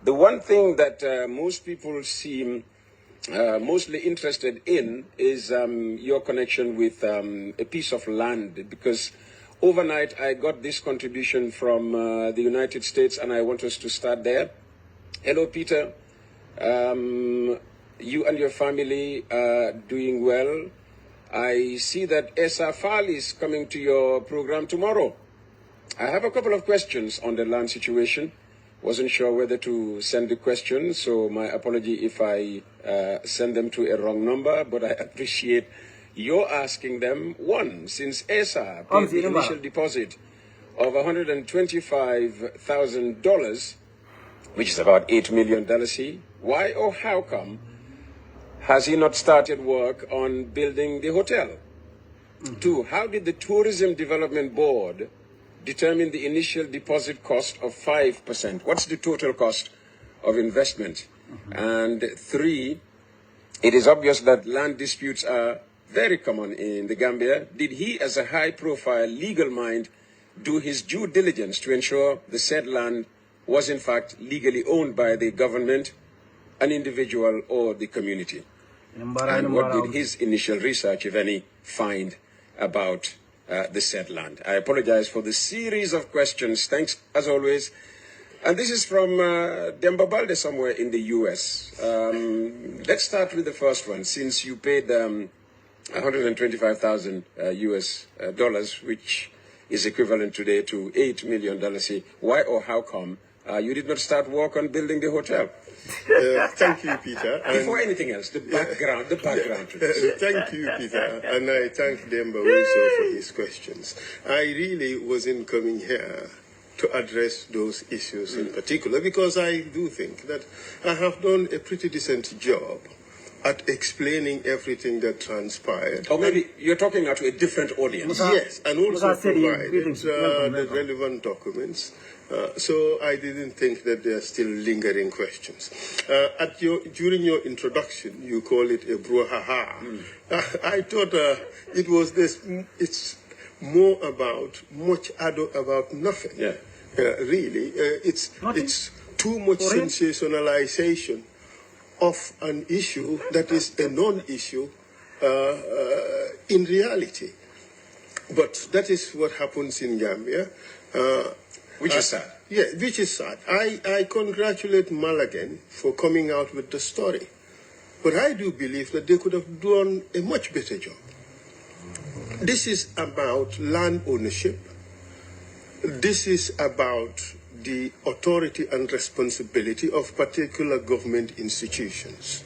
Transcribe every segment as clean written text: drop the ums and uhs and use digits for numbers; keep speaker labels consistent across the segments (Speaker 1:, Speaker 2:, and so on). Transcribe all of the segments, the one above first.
Speaker 1: The one thing that most people seem mostly interested in is your connection with a piece of land, because overnight I got this contribution from the United States, and I want us to start there. Hello, Peter. You and your family are doing well. I see that Essa Faal is coming to your program tomorrow. I have a couple of questions on the land situation. Wasn't sure whether to send the questions, so my apology if I send them to a wrong number, but I appreciate your asking them. One, since Essa paid the initial deposit of $125,000, which is about $8 million, why or how come has he not started work on building the hotel? Two, how did the Tourism Development Board determine the initial deposit cost of 5%? What's the total cost of investment? And three, it is obvious that land disputes are very common in the Gambia. Did he, as a high-profile legal mind, do his due diligence to ensure the said land was in fact legally owned by the government, an individual, or the community? And what did his initial research, if any, find about the said land? I apologize for the series of questions. Thanks, as always. And this is from Demba Balde somewhere in the U.S. Let's start with the first one. Since you paid $125,000 US dollars, which is equivalent today to $8 million, why or how come you did not start work on building the hotel?
Speaker 2: Thank you, Peter.
Speaker 1: Before anything else, the background to this.
Speaker 2: Thank you, Peter. And I thank Demba also for his questions. I really wasn't coming here to address those issues in particular, because I do think that I have done a pretty decent job at explaining everything that transpired.
Speaker 1: Or maybe you're talking now to a different audience.
Speaker 2: Yes, and also provided the relevant documents. So I didn't think that there are still lingering questions. During your introduction, you call it a brouhaha. I thought it was this. It's more about much ado about nothing. Yeah. Really, it's too much sensationalization of an issue that is a non-issue in reality. But that is what happens in Gambia.
Speaker 1: Which is sad.
Speaker 2: Yeah, which is sad. I congratulate Malagan for coming out with the story. But I do believe that they could have done a much better job. This is about land ownership. This is about the authority and responsibility of particular government institutions.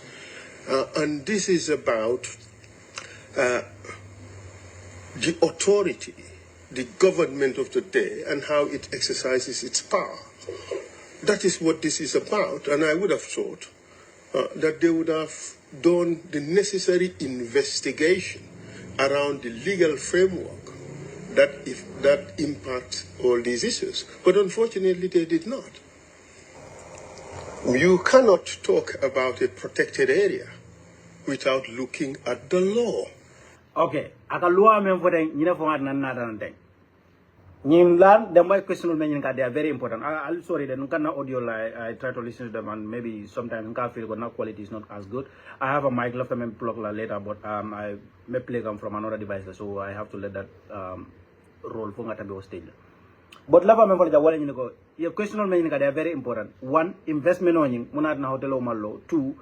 Speaker 2: And this is about the authority, the government of the day, and how it exercises its power. That is what this is about. And I would have thought that they would have done the necessary investigation around the legal framework that impacts all these issues. But unfortunately, they did not. You cannot talk about a protected area without looking at the law.
Speaker 3: Okay, aka law men for den nyina fo na na den. Nyim lan the my question men they are very important. I'm sorry that nunca audio I try to listen to them, and maybe sometimes nunca feel good now quality is not as good. I have a mic left and plug later, but I may play them from another device, so I have to let that roll for ngata stage. But lava men for the wala nyina ko your question men they are very important. One, investment on yin munat na hotel o malo. Two,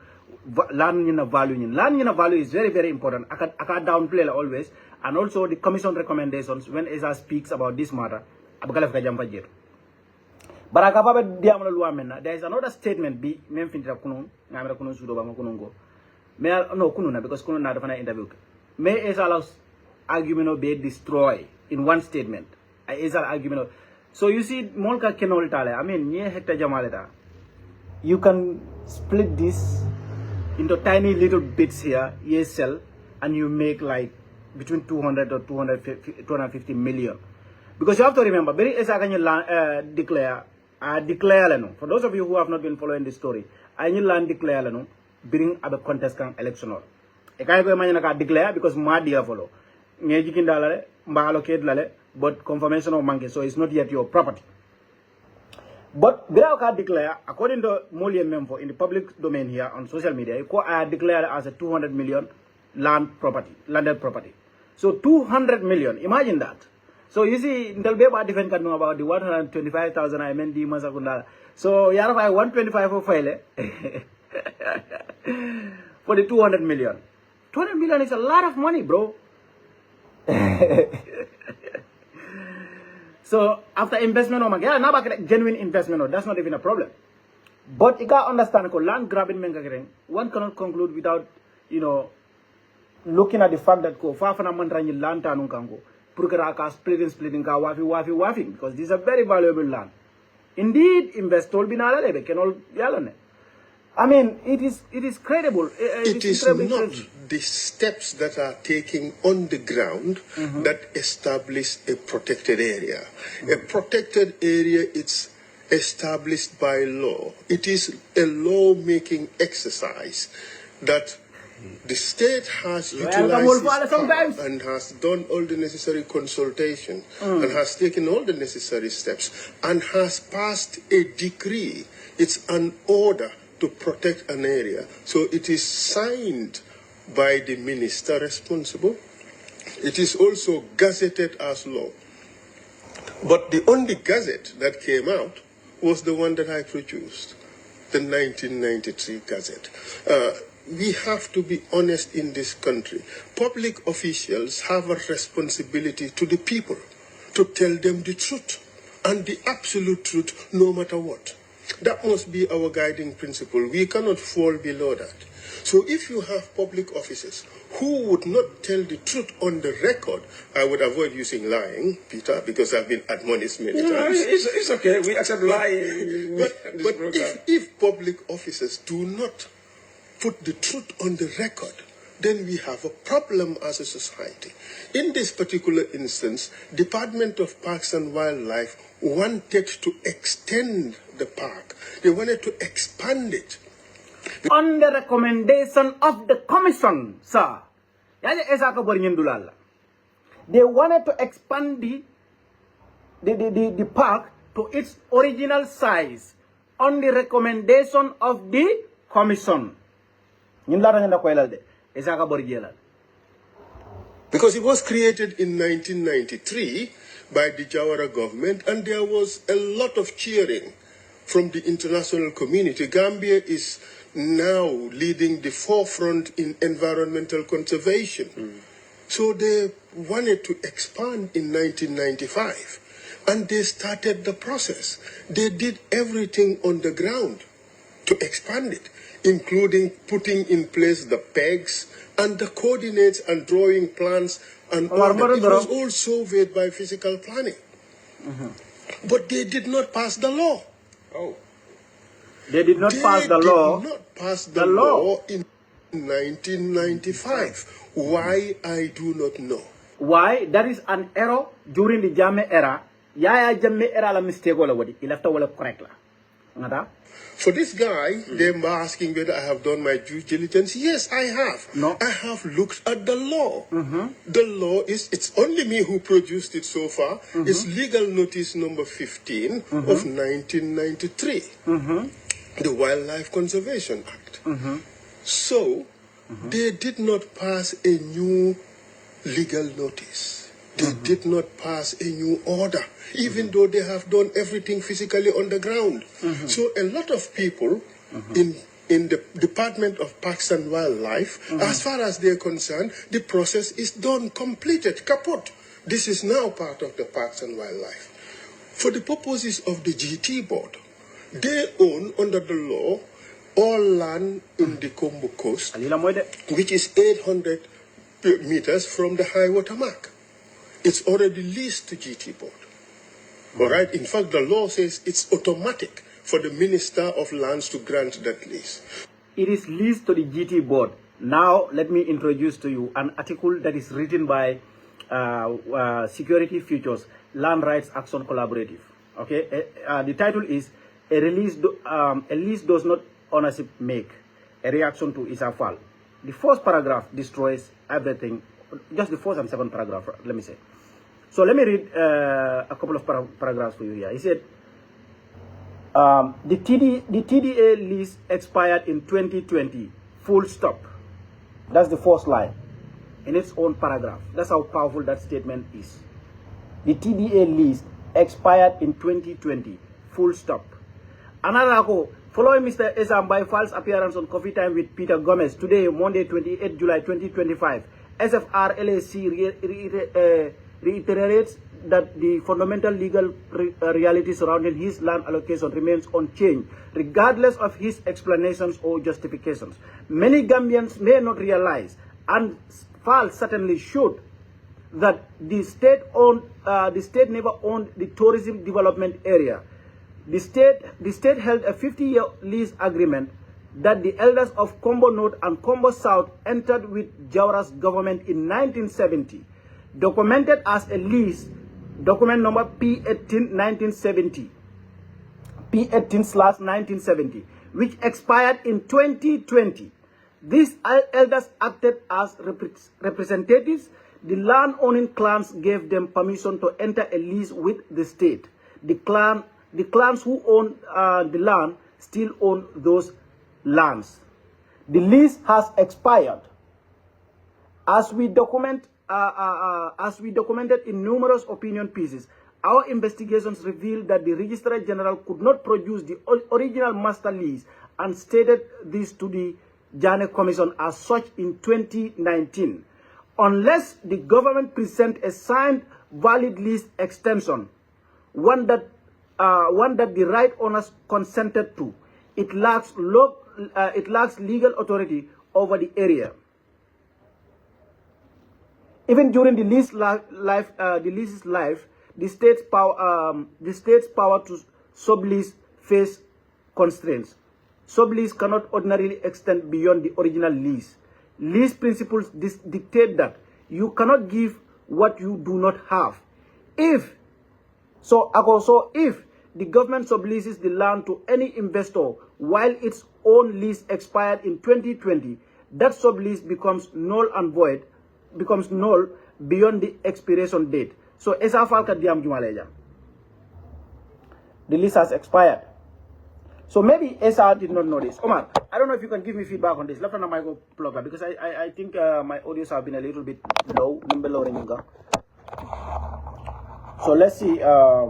Speaker 3: land value is very, very important. I can downplay always. And also the commission recommendations when Essa speaks about this matter. But there is another statement be because may Essa's argument be destroyed in one statement. Essa's argument. So you see, Molka Kenol Tale, I mean, you can split this into tiny little bits here, ESL, and you make like between 200 or 250 million. Because you have to remember, very declare for those of you who have not been following this story, I need land declare bring a contest election. I can't declare because my dear follow. But confirmation of monkey, so it's not yet your property. But Grauka declare, according to Molian Mempo in the public domain here on social media, I declared as a 200 million landed property. So 200 million, imagine that. So you see, they'll be about different about the 125,000 I meant the Masakunda. So you have 125 for file for the 200 million. 200 million is a lot of money, bro. So after investment, oh my God, now genuine investment, that's not even a problem. But you got to understand, land grabbing, one cannot conclude without, looking at the fact that Fafana Mantrani land Tanunkango, Purkaraka splitting, wafi, because this is a very valuable land. Indeed, investors binala can all yalone. I mean, it is credible.
Speaker 2: It is not the steps that are taken on the ground that establish a protected area. A protected area is established by law. It is a law-making exercise that the state has utilized and has done all the necessary consultation and has taken all the necessary steps and has passed a decree. It's an order to protect an area. So it is signed by the minister responsible. It is also gazetted as law. But the only gazette that came out was the one that I produced, the 1993 Gazette. We have to be honest in this country. Public officials have a responsibility to the people to tell them the truth and the absolute truth no matter what. That must be our guiding principle. We cannot fall below that. So if you have public officers who would not tell the truth on the record, I would avoid using lying, Peter, because I've been admonished many times.
Speaker 1: It's okay. We accept lying.
Speaker 2: But if public officers do not put the truth on the record, then we have a problem as a society. In this particular instance, Department of Parks and Wildlife wanted to extend the park. They wanted to expand it.
Speaker 3: On the recommendation of the commission, sir. They wanted to expand the park to its original size on the recommendation of the commission.
Speaker 2: Because it was created in 1993 by the Jawara government, and there was a lot of cheering from the international community. Gambia is now leading the forefront in environmental conservation. So they wanted to expand in 1995, and they started the process. They did everything on the ground to expand it, including putting in place the pegs and the coordinates and drawing plans and all that. It was all surveyed by physical planning. But they did not pass the law.
Speaker 1: Oh.
Speaker 3: They did not pass the law.
Speaker 2: They did not pass the law in 1995. Why, I do not know.
Speaker 3: Why? There is an error during the Jammeh era. Yaya Jammeh era la mistake wala wadi. Ilafta wala correct la. Ngata?
Speaker 2: For this guy, they're asking whether I have done my due diligence. Yes, I have.
Speaker 3: No.
Speaker 2: I have looked at the law. The law is, it's only me who produced it so far. It's legal notice number 15 of 1993. The Wildlife Conservation Act. So, they did not pass a new legal notice. They did not pass a new order, even though they have done everything physically on the ground. So a lot of people in the Department of Parks and Wildlife, as far as they're concerned, the process is done, completed, kaput. This is now part of the Parks and Wildlife. For the purposes of the GT board, they own, under the law, all land in the Kombo coast, which is 800 meters from the high water mark. It's already leased to GT board. All right. In fact, the law says it's automatic for the Minister of Lands to grant that lease.
Speaker 3: It is leased to the GT board. Now, let me introduce to you an article that is written by Security Futures Land Rights Action Collaborative. Okay. The title is a lease does not ownership make a reaction to Essa Faal. The first paragraph destroys everything. Just the first and second paragraph, let me say. So let me read a couple of paragraphs for you here. He said, The TDA lease expired in 2020, full stop. That's the first line in its own paragraph. That's how powerful that statement is. The TDA lease expired in 2020, full stop. Another go, following Mr. Essa Faal's appearance on Coffee Time with Peter Gomez today, Monday, 28 July 2025, SFR LAC reiterates that the fundamental legal reality surrounding his land allocation remains unchanged, regardless of his explanations or justifications. Many Gambians may not realize, and Faal certainly should, that the state never owned the tourism development area. The state held a 50-year lease agreement that the elders of Combo North and Combo South entered with Jawara's government in 1970, documented as a lease, document number P18/1970, P18/1970, which expired in 2020. These elders acted as representatives. The land-owning clans gave them permission to enter a lease with the state. The clans who own the land still own those lands. The lease has expired. As we documented in numerous opinion pieces, our investigations revealed that the Registrar General could not produce the original master lease and stated this to the Jane Commission as such in 2019. Unless the government present a signed valid lease extension, one that the right owners consented to, it lacks legal authority over the area. Even during the lease's life, the state's power to sublease face constraints. Sublease cannot ordinarily extend beyond the original lease. Lease principles dictate that you cannot give what you do not have. If the government subleases the land to any investor while its own lease expired in 2020, that sublease becomes null and void, becomes null beyond the expiration date. So Essa Faal ka diam jumaleja. The lease has expired. So maybe Essa did not know this. Omar, I don't know if you can give me feedback on this. Left on my go plugger because I think my audios have been a little bit low. So let's see. I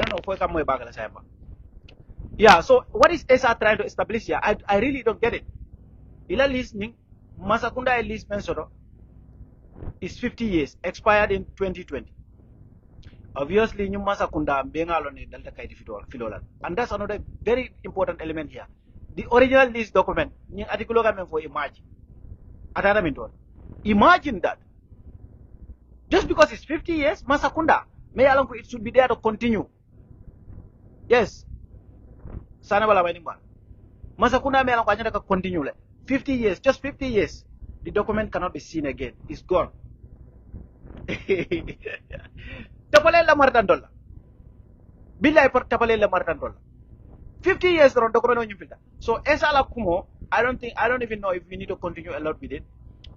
Speaker 3: don't know if I'm way back. Yeah. So what is Essa trying to establish here? I really don't get it. Ila listening. Masakunda lease mentioned is 50 years, expired in 2020. Obviously, new Masakunda bengalone delta kaiti filolan, and that's another very important element here. The original lease document, new article for imagine. Imagine that. Just because it's 50 years, Masakunda, may along it should be there to continue. Yes. Sanabala Weningman. Masakunda may along continue. 50 years, just 50 years, the document cannot be seen again. It's gone. Tapalela martandola. Bila tapalela martandola. 50 years around document on you filter. So Essa Kumo, I don't even know if we need to continue a lot with it.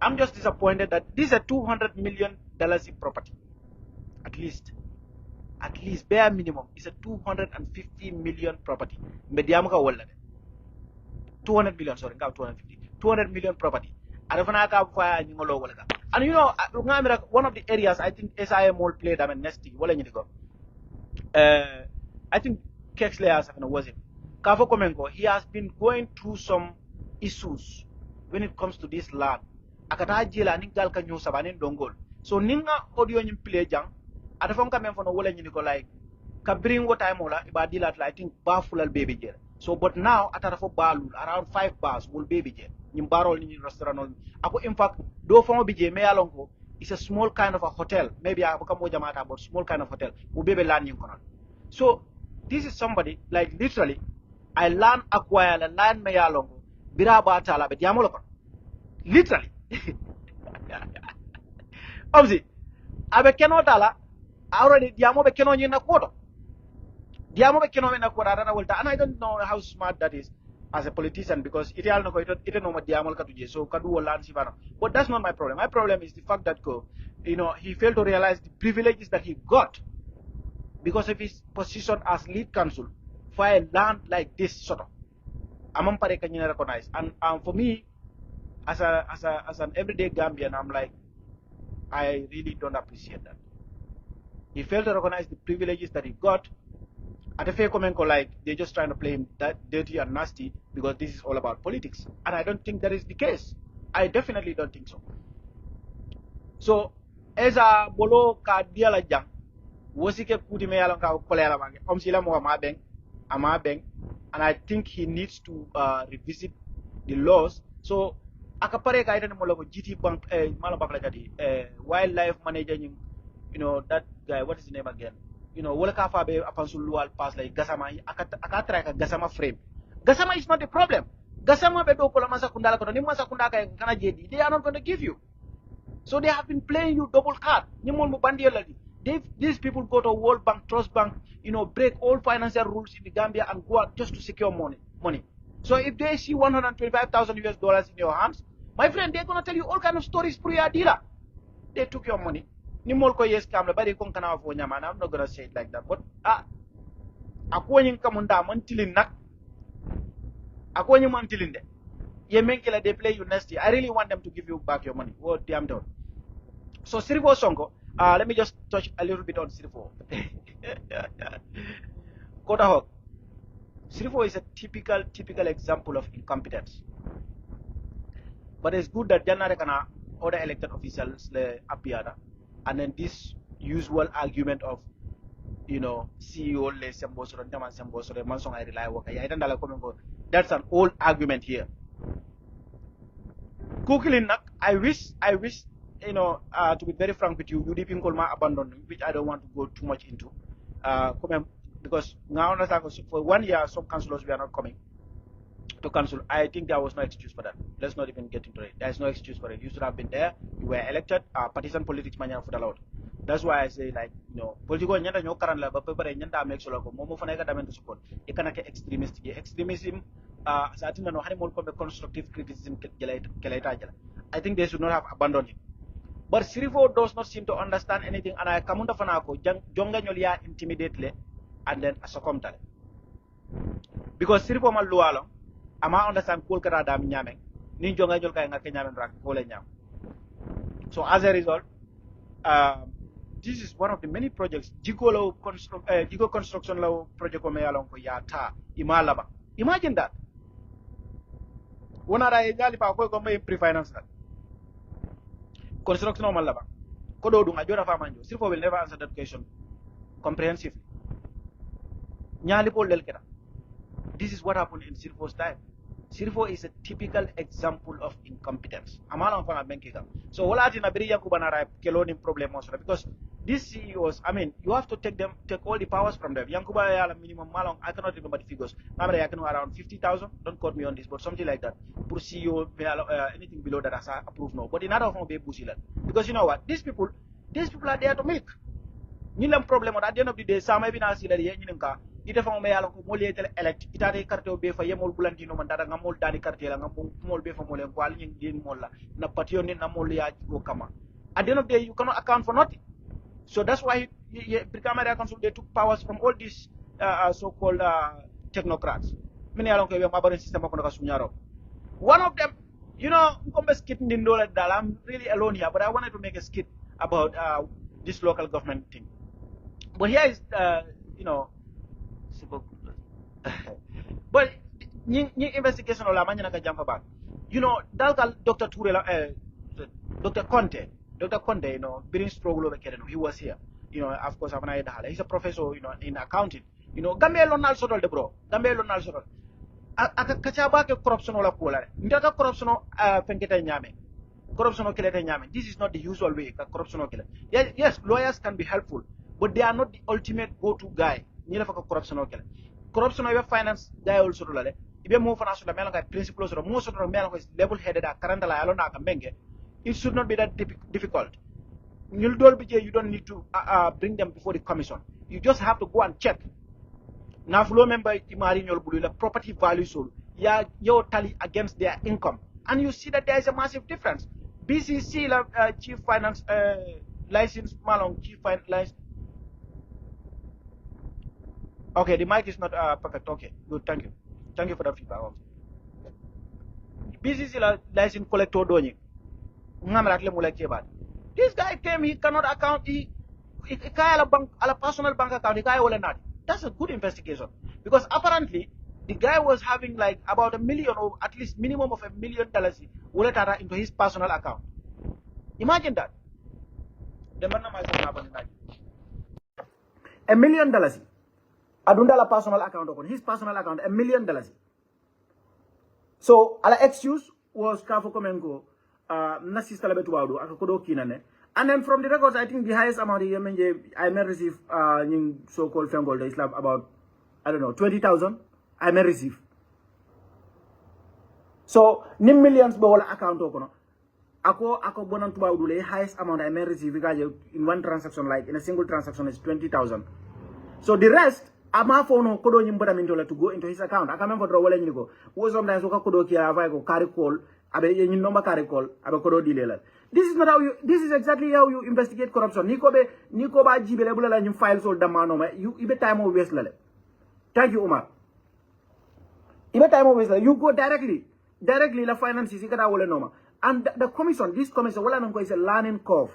Speaker 3: I'm just disappointed that this is a $200 million in property. At least bare minimum is a 250 million property. Mediamka wala. 200 million, sorry, 200 million property. And you know, one of the areas I think SIM will play them and nesting. I think Kexley has was it. Kafo Komengo, he has been going through some issues when it comes to this land. Akata jela ningal kanyo sabanin dongol. So ninga audio nyim play jang. Atafonka memfono wala nyiniko like kabringo time ola ibadilat I think bafulal baby jela. So, but now, at balul around 5 bars will be bije. Nimbarol in restaurant. In fact, do for bije me alongo is a small kind of a hotel. Maybe I become jamata about small kind of hotel. Ubebe land in konon. So, this is somebody like literally, I land acquire the land me alongo. Biraba tala bet yamolokon. Literally. Obviously, abe keno tala already yamo be keno nyina kodo. And I don't know how smart that is as a politician because it don't so but that's not my problem. My problem is the fact that he failed to realize the privileges that he got because of his position as lead counsel for a land like this sort of. I'm recognize. And for me, as an everyday Gambian, I'm like, I really don't appreciate that. He failed to recognize the privileges that he got. At a fair comment, like they're just trying to play him that dirty and nasty because this is all about politics. And I don't think that is the case. I definitely don't think so. So, as a bolo ka diala jang, wasike kuti me yalon ka kolera mange. Sila mo ama beng, and I think he needs to revisit the laws. So, akapare ka ita ni molo ko GT Bank, malabak lagadi, wildlife manager, you know that guy. What is his name again? You know, wala ka fa be apansul lual pass like gasama akatra ka gasama frame. Gasama is not the problem. Gasama be do pola masa kundala ko ni masa kundaka kana jedi. They are not going to give you. So they have been playing you double card. These people go to World Bank, Trust Bank, you know, break all financial rules in the Gambia and go out just to secure money. So if they see $125,000 in your hands, my friend, they're gonna tell you all kind of stories for your dealer. They took your money. I'm not gonna say it like that. But they play you nasty. I really want them to give you back your money. What damn done. So Sirifo Sonko, let me just touch a little bit on Sirifo. Kota Hawk. Sirifo is a typical example of incompetence. But it's good that Janare Kana other elected officials appear, and then this usual argument of, you know, CEO le sembosoro ndama sembosoro mansong I rely work. That's an old argument here. I wish, you know, to be very frank with you, UDP Nkolma abandoned, which I don't want to go too much into. Because now for 1 year, some councillors were not coming to council. I think there was no excuse for that. Let's not even get into it. There's no excuse for it. You should have been there. You were elected. Partisan politics manya for the Lord. That's why I say, like, you know, political nyanda nyo karan la ba pepere nyanda make sure ko momo fana ka to support. Ikana ke extremist. Extremism sa atin no hani mol ko be constructive criticism kelaita jala. I think they should not have abandoned him. But Sirifo does not seem to understand anything, and I kamunda fana ko jonga nyolia intimidate and then succumb tale. Because Sirifo mal lualo ama understand kol kara dam nyameng ni jonga nyol kay ngake nyamen rak kole nyam. So as a result, this is one of the many projects. Jigo construction law project ko mayalon ko yata imalaba. Imagine that. One ara egali pa ko may pre-finance that. Construction of malaba. Kodo dunga jora fa manjo. Sirifo will never answer that question comprehensively. Nyali pol del kera. This is what happened in Sirifo's time. Sirifo is a typical example of incompetence. So because these CEOs, I mean, you have to take all the powers from them. Yankuba minimum malong, I cannot remember the figures. I can know around 50,000. Don't quote me on this, but something like that. For CEO, anything below that, I approve no. But in other form, because you know what, these people are there to milk. Nilam problem at the end of the day, some even ask ite fa mo yalla ko mol yetel elect itade carte be fa yemol bulandino man dada ngamol dadi carte la ngamol be fa mol en kwal nyin din mol la na patio ni na mol ya go kama at the end of the day you cannot account for nothing. So that's why Brigadier Council, they took powers from all these so-called technocrats. Many along the system of one of them, you know, I'm really alone here, but I wanted to make a skit about this local government thing. But here is you know, but investigation of la you know, Dr. Turo Dr. Conte, you know, during struggle he was here. You know, of course, he's a professor, you know, in accounting. You know, Gambia lonal sodol de bro. Gambia lonal sodol. Kachaba ke corruption ola kola. Ndaka corruption fenketa nyame. Corruption keleta nyame. This is not the usual way. Corruption kele. Yes, lawyers can be helpful, but they are not the ultimate go-to guy. Nila faka corruption kele. Corruption oya finance guy also dolale. Ibe mo finance da melanga principles or most of the melanga is level-headed karanda la alona akambenge. It should not be that difficult. You don't need to bring them before the commission. You just have to go and check. Now, flow member property value sold, your tally against their income, and you see that there is a massive difference. BCC chief finance license malong chief finance license. Okay, the mic is not perfect. Okay, good. Thank you. Thank you for the feedback. BCC license collector doing. This guy came, he cannot account, he a personal bank account, he will not. That's a good investigation. Because apparently, the guy was having like about $1 million or at least minimum of $1 million into his personal account. Imagine that. $1 million. Adunda personal account on his personal account, $1 million. So, ala excuse was Kafo Komengo. And then from the records, I think the highest amount I may receive so-called Fengol Islam about, I don't know, 20,000 I may receive. So, nim millions bola account okono. Ako bonan tuba udule highest amount I may receive in one transaction, like in a single transaction is 20,000. So the rest, ama fono kodo nyimboda mintola to go into his account. I can't remember wala nyiko. Wo sometimes oka kodo kia avai ko carry call. This is not how you. This is exactly how you investigate corruption. Nikoba jibele la you files all damano. You ibe time of waste lale. Thank you, Omar. Ibe time of waste. You go directly la finances. And the commission, this commission, is a learning curve.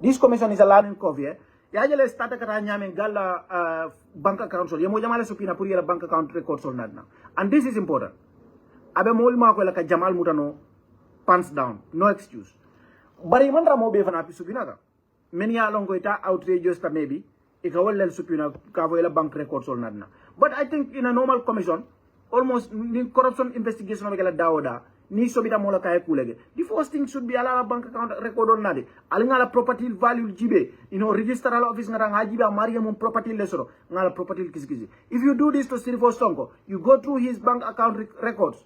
Speaker 3: This commission is a learning curve. Yeah. Yajele start kata nyame gala bank account. Yemo jamale supina puri la bank account records all nadna. And this is important. Abe molma ko like Jamal Mutano pants down, no excuse. But even Ramo be fana supina. Many along ita outrageous ta maybe ikawal lel supina kavoela bank records all nadna. But I think in a normal commission, almost corruption investigation of gala daoda ni sobita mola kay kulege. The first thing should be ala bank account record on nade. Alinga la property value jibe, registrar office nga hajiba mariam property lesoro ngala property kisikisi. If you do this to Sirifo Sonko, you go through his bank account records.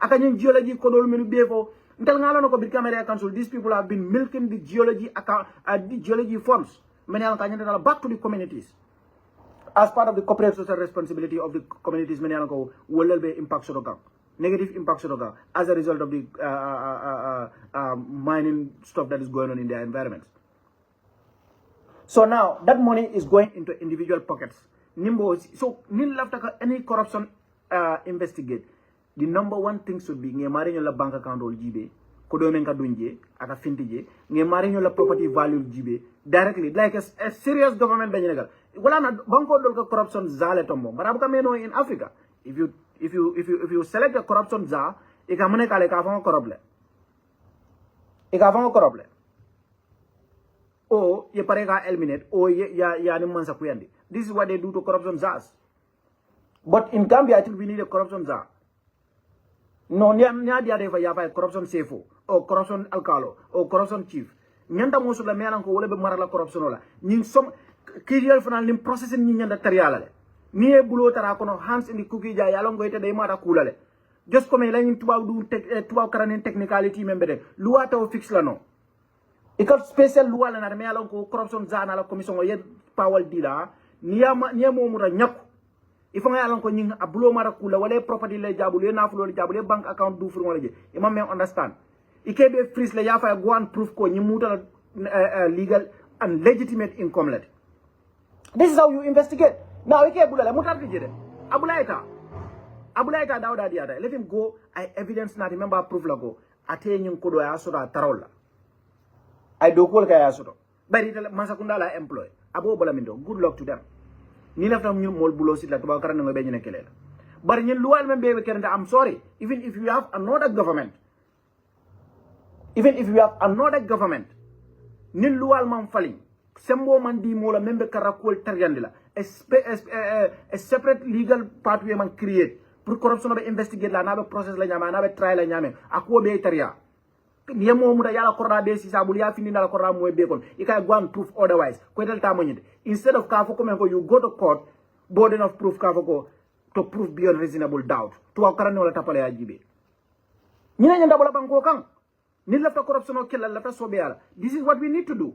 Speaker 3: Akanyin geology kodol menu befo ntel ngala no ko bir camera council, these people have been milking the geology account the geology funds many alkanya back to the communities as part of the corporate social responsibility of the communities. Many alko will be impact sodoka negative impact sodoka as a result of the mining stuff that is going on in their environments. So now that money is going into individual pockets. Nimbo, so nil left any corruption investigate. The number one thing should be nge la bank account ol jibe kodo men ka dunje aka fintije nge la property value jibe directly like a serious government benyegal wala na banko dol ka corruption zale tombo barabu ka meno in Africa. If you select a corruption za e ka mone kale ka fa corroble o ye pare ka eliminate o ya ni mansa kuyandi. This is what they do to corruption zas. But in Gambia I think we need a corruption za. No, dia deva ya corruption sefo or corruption alcalo or corruption chief. Nyanda mosu la meanan ko wala be marala corruption ola. Ning som kirial fanal nim process ni nyanda tariala le. Ni e bulo tara kono hands in the cookie ja yalon goite de mata kulale. Just comme la nim tuba du tuba karanen technicality membere. Loi to fix la no. Ikal special loi la na mealan ko corruption za na la commission o ye power dila niya mo mu ra nyak. If I along ko a blow marakula, wale property le jabule na fulo le jabule bank account do for one. Imam may understand. It can be freeze le yafa go and proof ko muta legal and legitimate income let. This is how you investigate. Now ike bula le muta tijede. Abulaita dauda diada. Let him go. I evidence na remember proof lago. Ate nyum kodo ya soda tarola. I do call kaya sodo. But it masakunda la employ. Abo bola mindo. Good luck to them. Ni lafta ñu mol bulo sit la tuba karana nga beñu nekelel bar ñen luwal men bebe kerenta. I'm sorry, even if you have another government nin luwal man faling sembo man di mola membe karakol targandila a separate legal pathway man create pour corruption be investigate la na be process la ñama na be try la ñame akwo be taria ni mo mu da yala korda be si sabul ya fini na korda mo be kon ikay go and proof otherwise ko del ta mo ñide instead of ka fo ko you go to court burden of proof ka fo ko to prove beyond reasonable doubt to akarane wala tapale ya jibe ñi na ñanda bola banko kan ni lafta corruption o kella lafta sobe yala. This is what we need to do.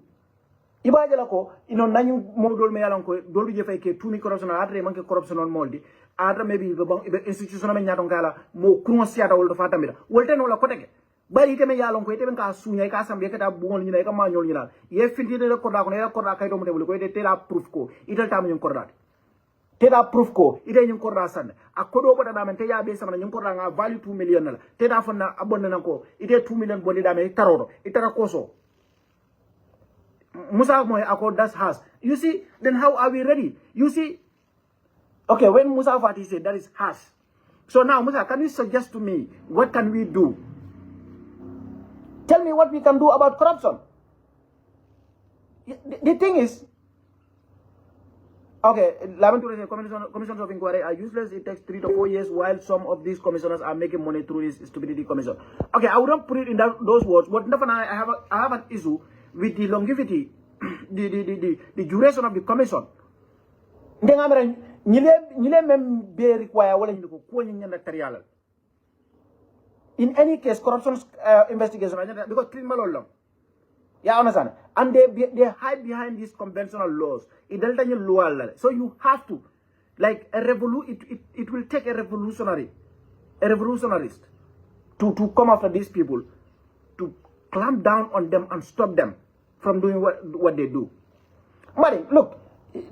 Speaker 3: Ibaje la ko nañu mo dol me yalan ko dol je fay ke tuni corruption adre manke corruption on moldi adre maybe be institution me ñaton kala mo consciata wol do fatamira wolte no la ko tege bari iteme yalon ko iteme ka sunya ka sambe ka ta bugol ni ka mañol ni dal ye fintide ko da ko ne ko da kay do mo tebul ko ite tela proof ko itel tam ñu ko da Teda proof ko ide nyum korda san akodo bota da men te ya be sama nyum korda nga value 2 million la teda fonna abonne nanko ide 2 million boni da me tarodo itara koso Musa moy ako das has you see then how are we ready you see okay when Musa Fati said that is has so now Musa can you suggest to me what can we do tell me what we can do about corruption the thing is okay, commissions of inquiry are useless. It takes 3 to 4 years, while some of these commissioners are making money through this stupidity commission. Okay, I wouldn't put it in those words, but I have an issue with the longevity, the duration of the commission. In any case, corruption investigation, because criminal. Yeah, understand? And they hide behind these conventional laws. So you have to, like it will take a revolutionarist to come after these people, to clamp down on them and stop them from doing what they do. Mari, look,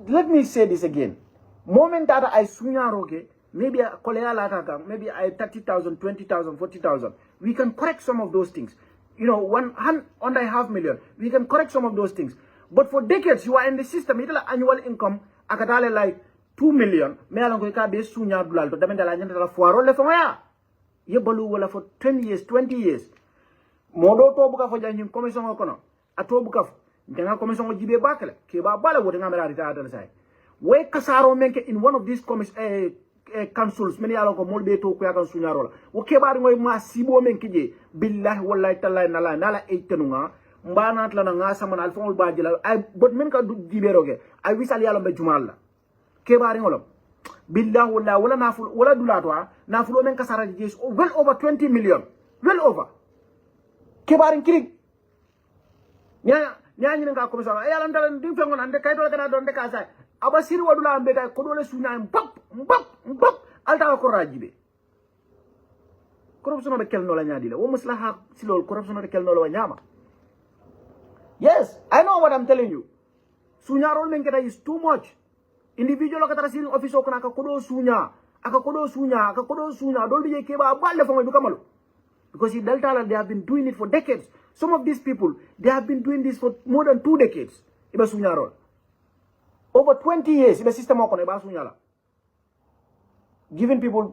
Speaker 3: let me say this again. Moment that I swing maybe maybe I 30,000, 20,000, 40,000. We can correct some of those things. You know, 1.5 million. We can correct some of those things. But for decades, you are in the system. It's like annual income, akatale like 2 million. Me alang ko ikabe sunya dulal. To damen dala nyanta la fuaro le fongaya. Ye balu wala for 10 years, 20 years. Modo to buka for janjim commission okono. Ato buka denga commission o jibe bakale. Keba bala wo denga mera rita adal sai. We kasaro menke in one of these councils many along molbe to kuya kan sunyarola wo kebari ngoy ma sibo men kije billahi wallahi tallahi nala etenunga mbana tla nga sama al fongol bajila ay bot men ka diberoge ay wisal yalla be jumal kebari ngolom billahi wallahi wala naful wala dulatwa nafulo men kasara jees well over 20 million well over kebari kirig nya nga commission ay yalla ndal dim fengon ande kayto kana don de kasay aba siri wadula ambe kay ko dole sunya mbap alta ko rajibe corruption be kel no la nyaadi la wo maslaha si lol corruption be kel no la nyama yes I know what I'm telling you sunya rol men keda is too much individual ka tara siri office ko na ka kodo sunya dol bi ke ba balle fo du kamalo because in Delta they have been doing it for decades. Some of these people they have been doing this for more than 2 decades iba sunya rol over 20 years iba system ko na iba sunya la giving people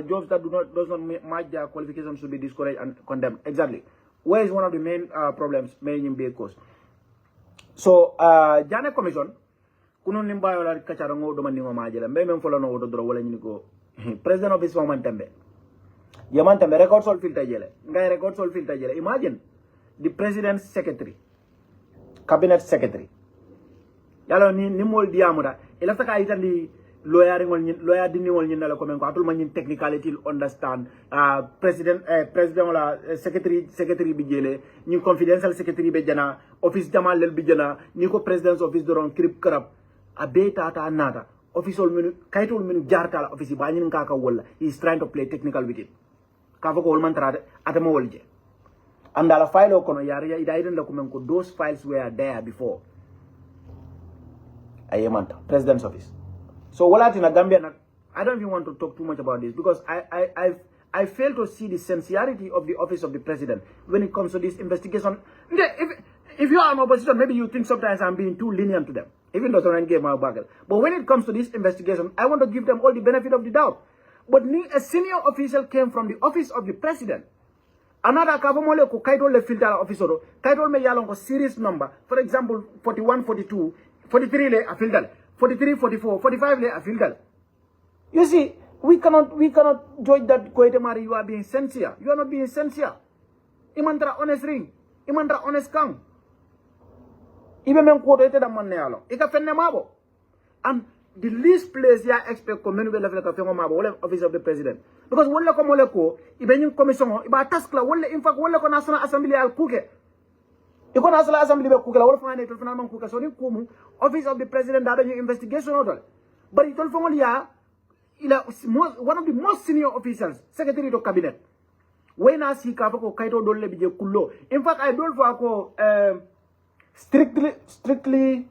Speaker 3: jobs that does not match their qualifications should be discouraged and condemned. Exactly. Where is one of the main problems main big cause. So Jane Commission kuno nimba yola kachara ngo do mandi ngoma jela mbe men folo no wodo dro wala nyiko president office wa mantembe yamantembe record sol filter jele ngay record sol filter jele imagine the president's secretary cabinet secretary yalo ni mol diamuda ila taka itandi lawyer dini wol nyina ko men ko atul man technicality understand president wala secretary bi jele ni confidential secretary be jana office jamal lel bi jana ni ko president's office doron krip krab abe tata nata official menu kaytol menu jartal office ba nyin ka wala he is trying to play technical with it ka ko wol man trade atama wolje andala file ko no yari ida iden la ko men ko those files were there before ayemanta president's office. So what in Gambia, I don't even want to talk too much about this because I fail to see the sincerity of the office of the president when it comes to this investigation. If you are an opposition, maybe you think sometimes I'm being too lenient to them, even though I gave my bagel. But when it comes to this investigation, I want to give them all the benefit of the doubt. But a senior official came from the office of the president. Another kavamole ko kaito le filter officer, kaito me yalong ko series number. For example, 41, 42, 43 le a filter. 43, 44, 45 I feel that. You see, we cannot judge that Koitemari you are being sincere. You are not being sincere. Imandra honest ring. Imandra honest kang. Even men quoted a man nealo. Ika fenne mabo. And the least place ya expect community level ka fengo mabo office of the president. Because wala ko moleko ibe commission iba task la wala in fact wala ko national assembly al kuke. Iko national assembly be kukela wala fane to fana man kuka so ni kumu office of the president da do investigation order but it all fongol ya one of the most senior officials secretary of cabinet when I see ka ko kaito dolle bije kullo in fact I don't for ko strictly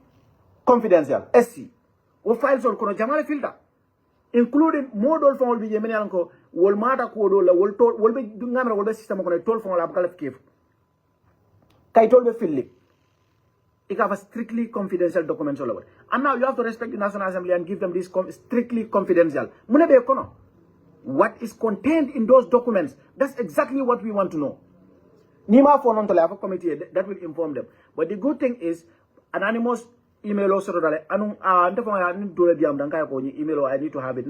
Speaker 3: confidential SC o files on kono jamale filter including model from will be many anko will matter ko do la will be ngamra will be system ko tol from la bakal kif kay tol be filli it have a strictly confidential documents all over. And now you have to respect the National Assembly and give them this strictly confidential. What is contained in those documents, that's exactly what we want to know. Nima for non-to committee that will inform them. But the good thing is, anonymous email also email I need to have it.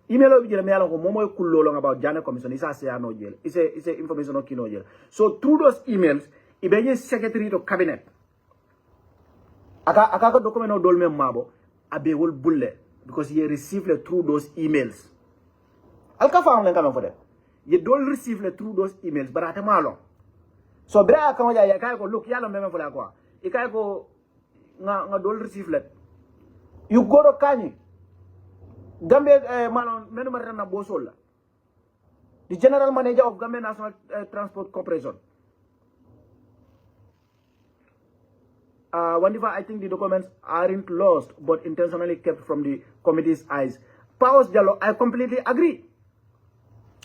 Speaker 3: Email about Jana Commission is no jail. It's a information of Kino jail. So through those emails, Ibeje Secretary to Cabinet. Aka document no dolme mabo abe will bulle because he received it through those emails. Alka found them coming for them. You don't receive it through those emails, but at a malo. So bra kama ya kai go look yalo meme for la kwa. Ikai go nga don't receive it. You go to Kanye. Gambia manon menu marana bosola. The general manager of Gambian National Transport Corporation. I think the documents aren't lost, but intentionally kept from the committee's eyes. Powers Jallo, I completely agree.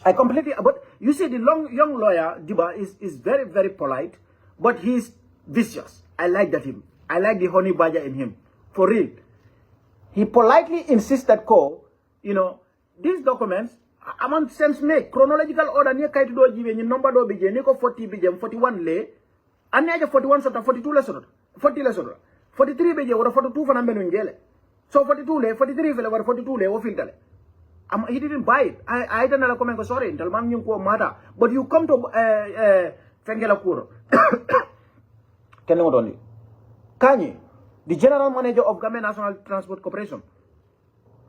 Speaker 3: But you see, the young lawyer, Diba, is very, very polite, but he's vicious. I like him. I like the honey badger in him. For real. He politely insists that these documents, among sense make, chronological order, near Kaito do give number do bije, Nico 40 bije, 41 lay, and near 41 sort of 42 lesson. 40 lesson 43 beje or 42 for number ngele so 42 le 43 fele or 42 le o filtale he didn't buy it. I don't know comment sorry intel man ñu ko mata but you come to fengela kuro ken ngo doni Kanye the general manager of Gambian National Transport Corporation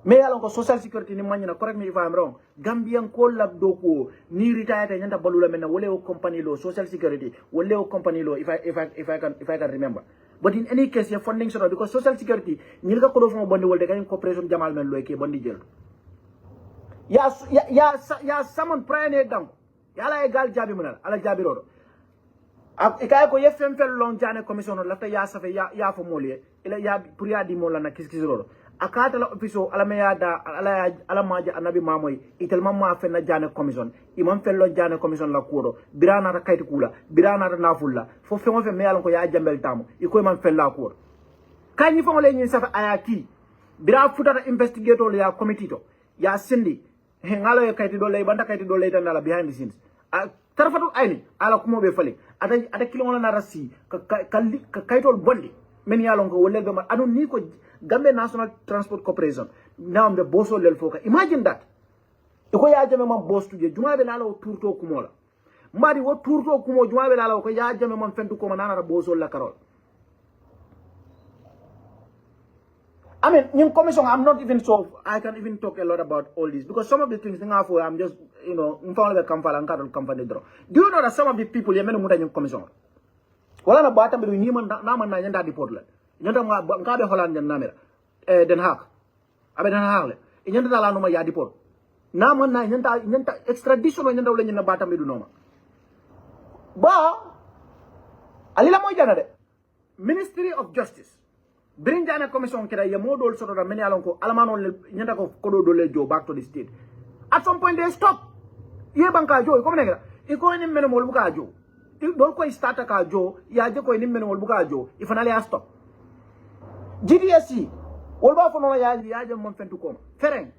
Speaker 3: me yalon ko social security ni manyina correct me if I'm wrong Gambian ko lab do ko ni retired nyanta balula men wole o company law social security wole o company law if I can remember but in any case your funding so because social security ni ka ko do fo bondi wolde kan corporation jamal men lo ke bondi jel ya someone pray ne dam yala e gal jabi munal ala jabi rodo ikay ko yefem fel long jane commission la ta ya safe ya fo molie ila ya pour ya di mo la na kis rodo akata la ofiso ala maja anabi mamoy itel mamma fenna jane commission imam fello jane commission la kuro birana ta kayti kula birana ta nafulla fo fe mo fe meyal ko ya jambel tamu iko imam fella kuro kanyi fo le nyin safa ayaki bira futata investigator ya committee to ya sindi ngalo e kayti do lay banda kayti do lay tan la behind the scenes tarfatu ayni ala kumo be fale ata kilo na rasi ka kaytol bondi men yalon ko wolle be ma anu ni ko Gambian National Transport Corporation now the boss of Lelfoka. Imagine that. Iko ya jame man boss to je juma be lala o turto kumola. Mari wo turto kumo juma be lala ko ya jame man fentu ko manana boss la karol. I mean, in commission, I'm not even sure I can even talk a lot about all this because some of the things I'm just do you know that some of the people yemen muta in commission. Wala na bata be ni man na man na nyanda deport la. Nyanda ngabe Holland namira Den Haag abe Den Haag le nyanda la no ma ya deport na man na nyanda extradition nyanda wala nyanda bata be du noma ba alila mo jana de Ministry of Justice bring jana commission kira ya modol soto da meni alon ko alamano nyanda ko kodo dole jo back to the state at some point they stop ye banka jo ko menega iko ni meno mol buka jo dol ko start ka jo ya je ko ni meno mol buka jo ifanale ya stop GDSC wolba fo no ya jam mon fentu ko fereng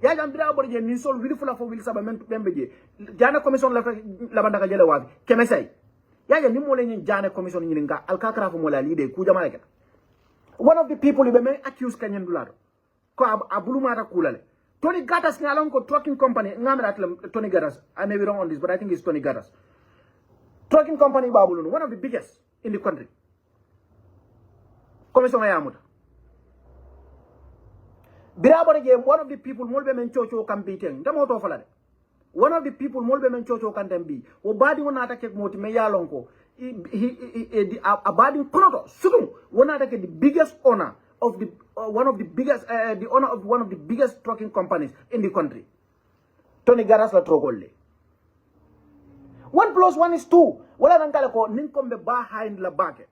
Speaker 3: ya jam bira bor je ni sol wili fula fo wili saba men bembe je jana commission la banda ka jele wa kemesay ya jam ni mo le ni jana commission ni nga alkakra fo mo la lide ku jama ke one of the people be men accuse kanyen dulado ko abulu mata kulale Tony Gatas ngalon ko trucking company ngamra Tony Gatas I may be wrong on this but I think it's Tony Gatas trucking company babulu one of the biggest in the country commission ayamuta birabore je one of the people molbe men chocho campaign damo to falade one of the people molbe men chocho kan dembi o badi wona attack moti me yalon ko abadi konoto sudum wona attack the biggest owner of the one of the biggest the owner of one of the biggest trucking companies in the country Tony Garas la trogolle 1 + 1 is 2 wala nankale ko ninkombe behind la bake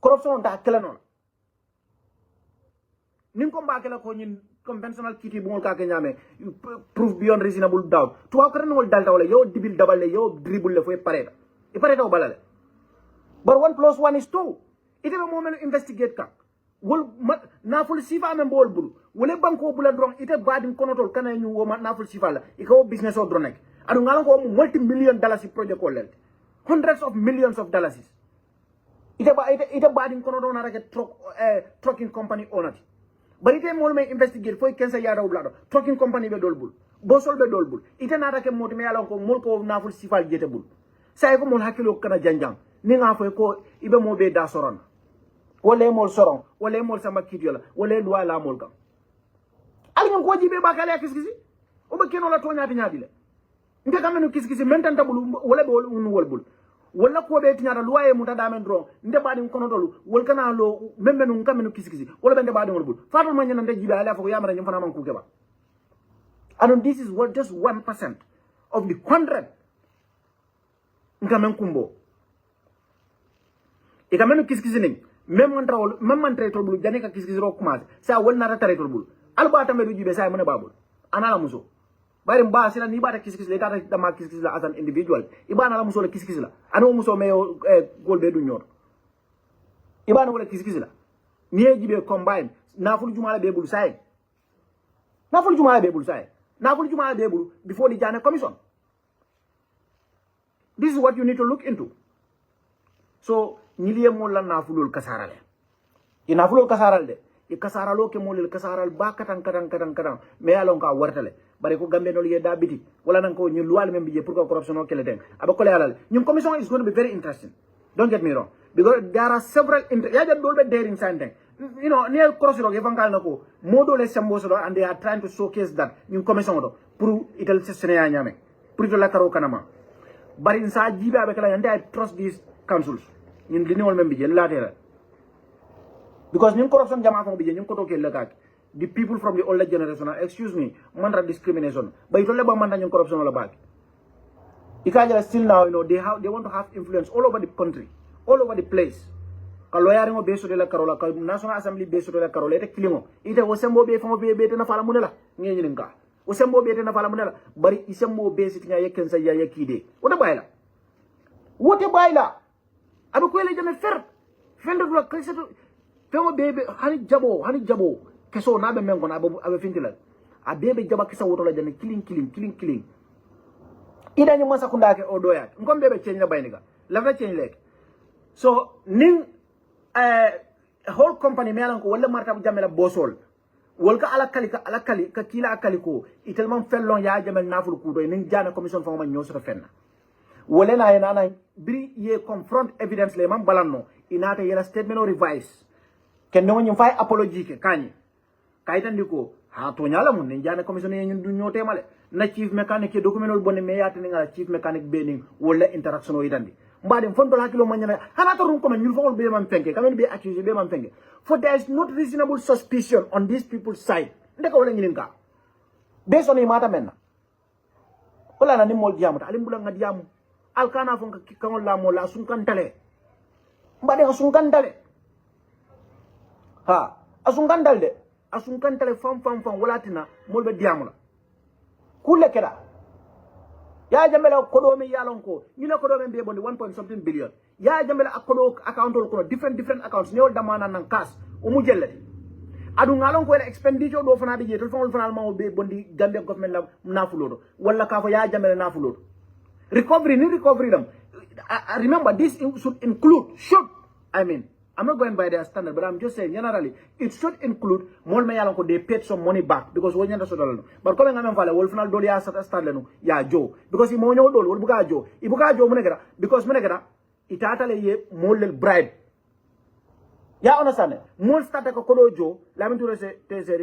Speaker 3: corruption da kala non nin ko mbakela ko nyin conventional kiti bungol ka kenyame proof beyond reasonable doubt to akra no dalta wala yo dibil dabale yo dribble le fo pareta e pareta o balale but 1 + 1 is 2 ite be moment investigate ka wol naful sifa men bol bulu wole banko bula dron ite badin konotol kana ñu wo naful sifa la iko business o dron nek adu ngala ko multi-million dollars project ko lel hundreds of millions of dollars ite badin konotol na rake trucking company owner bari ite mol may investigate foy kensa yada o blado trucking company be dolbul bosol be dolbul ite na rake moti me yalon ko mol ko naful sifa jete bul say ko mol hakilo kana janjang ni nga foy ko ibe mo be da soron wala mol soron wala mol sama kidiola wala loi la mol kam al ngam ko jibe bakale kiskisi o be keno la to nyaati nyaati le nge kamenu kiskisi mentan tabulu wala be wol wolbul wala ko be tinyata loi mu tada men dro nde badi kono tolu wol kana lo memenu kamenu kiskisi wala be nde badi wolbul fatul ma nyana nde jibe ala fa ko yamara nyam fana man ku keba and this is what just 1% of the 100 ngamen kumbo e kamenu kiskisi ning même man tray tolbul jani ka kiskis ro commencé sa won na tray tolbul alba tambe du jibe sa mona babul ana la muso bari mba sila ni bata kiskis le tata dama kiskis la as an individual ibana la muso le kiskis la ano muso me gol be du ñor ibana wala kiskis la ni jibe combine na ful jumala be bul say na ful jumala be bul say na ful jumala be bul before the jana commission. This is what you need to look into. So nilie mo la nafulul kasarale inafulul kasaral de e kasaralo ke molil kasaral ba katang me alon ka wartale bare ko gambe no liye dabiti wala nan ko ñu luwal membe je pour que corruption o kele den aba ko lealal ñum commission is going to be very interesting, don't get me wrong, because there are several ya dolbe daring sande you know near cross road evangal nako modo le sembo so and they are trying to showcase that ñum commission do pour itel sene ya ñame pour to la karo kanama bari sa jibe abe kala yande I trust these councils ñun li ñol membe je latera because ñun corruption jama ko bi ñun ko to ke lekak the people from the older generation excuse me mandra discrimination bay to le ba manda ñun corruption la bag ikaja still now you know they want to have influence all over the country, all over the place ka loyari mo beso de la carola ka national assembly beso de la carola te kilimo ite wo sembo be famo be te na fala munela ngeni ninka wo sembo be te na fala munela bari isembo be sitinya yeken sa ya yakide wote bayla abe ko le jame fer fende la kaseto femo bebe hani jabo keso na be mengo na abe fintila a bebe jaba kesa woto la jame killing ida ñu masa kunda ke o doya ngom bebe change na bayniga la fa change lek so ning whole company melan ko wala marta jame la bosol wol ka ala kali ka kila akali ko itelman fellon ya jamel naful ku do ning jana commission fa ma ñoso fenna wole na yana na bri ye confront evidence le man balanno inata yela statement or revise ken no ñu fay apology ke kany kaytan diko ha to nyala mun ne jana commission ye ñun du ñote male na chief mechanic ke document ol bonne me yata ni ngala chief mechanic be ni wala interaction o yitandi mbade fondo hakilo manyana hana to rum ko man ñul fawol be man fenke kamen be accused be man fenke for there is not reasonable suspicion on these people's side ndeka wala ñinin ka based on mata menna wala na ni mol diamu alim bula ngad diamu alkana fon ka kangol la mo la sun kantale mbade sun kantale ha asun kantale fam wala tina mol be diamu la kule keda ya jamela kodo mi yalon ko ñu la kodo men be bondi 1.something billion ya jamela akodo account ko different accounts ñewol damana nan kas o mu jellati adu ngalon ko la expenditure do fana be jetul fangol fana ma be bondi Gambia government la nafulodo wala ka fa ya jamela nafulodo recovery them. Remember this should include I'm not going by their standard, but I'm just saying generally it should include more mayalonko they paid some money back because when you understand. But coming on file, wolf final dolia start lenu ya Joe because he monyo dol wol buga Joe munegara because munegara itatale ye molel bribe. Yeah, understand? More start ko kodo Joe. Lamin to say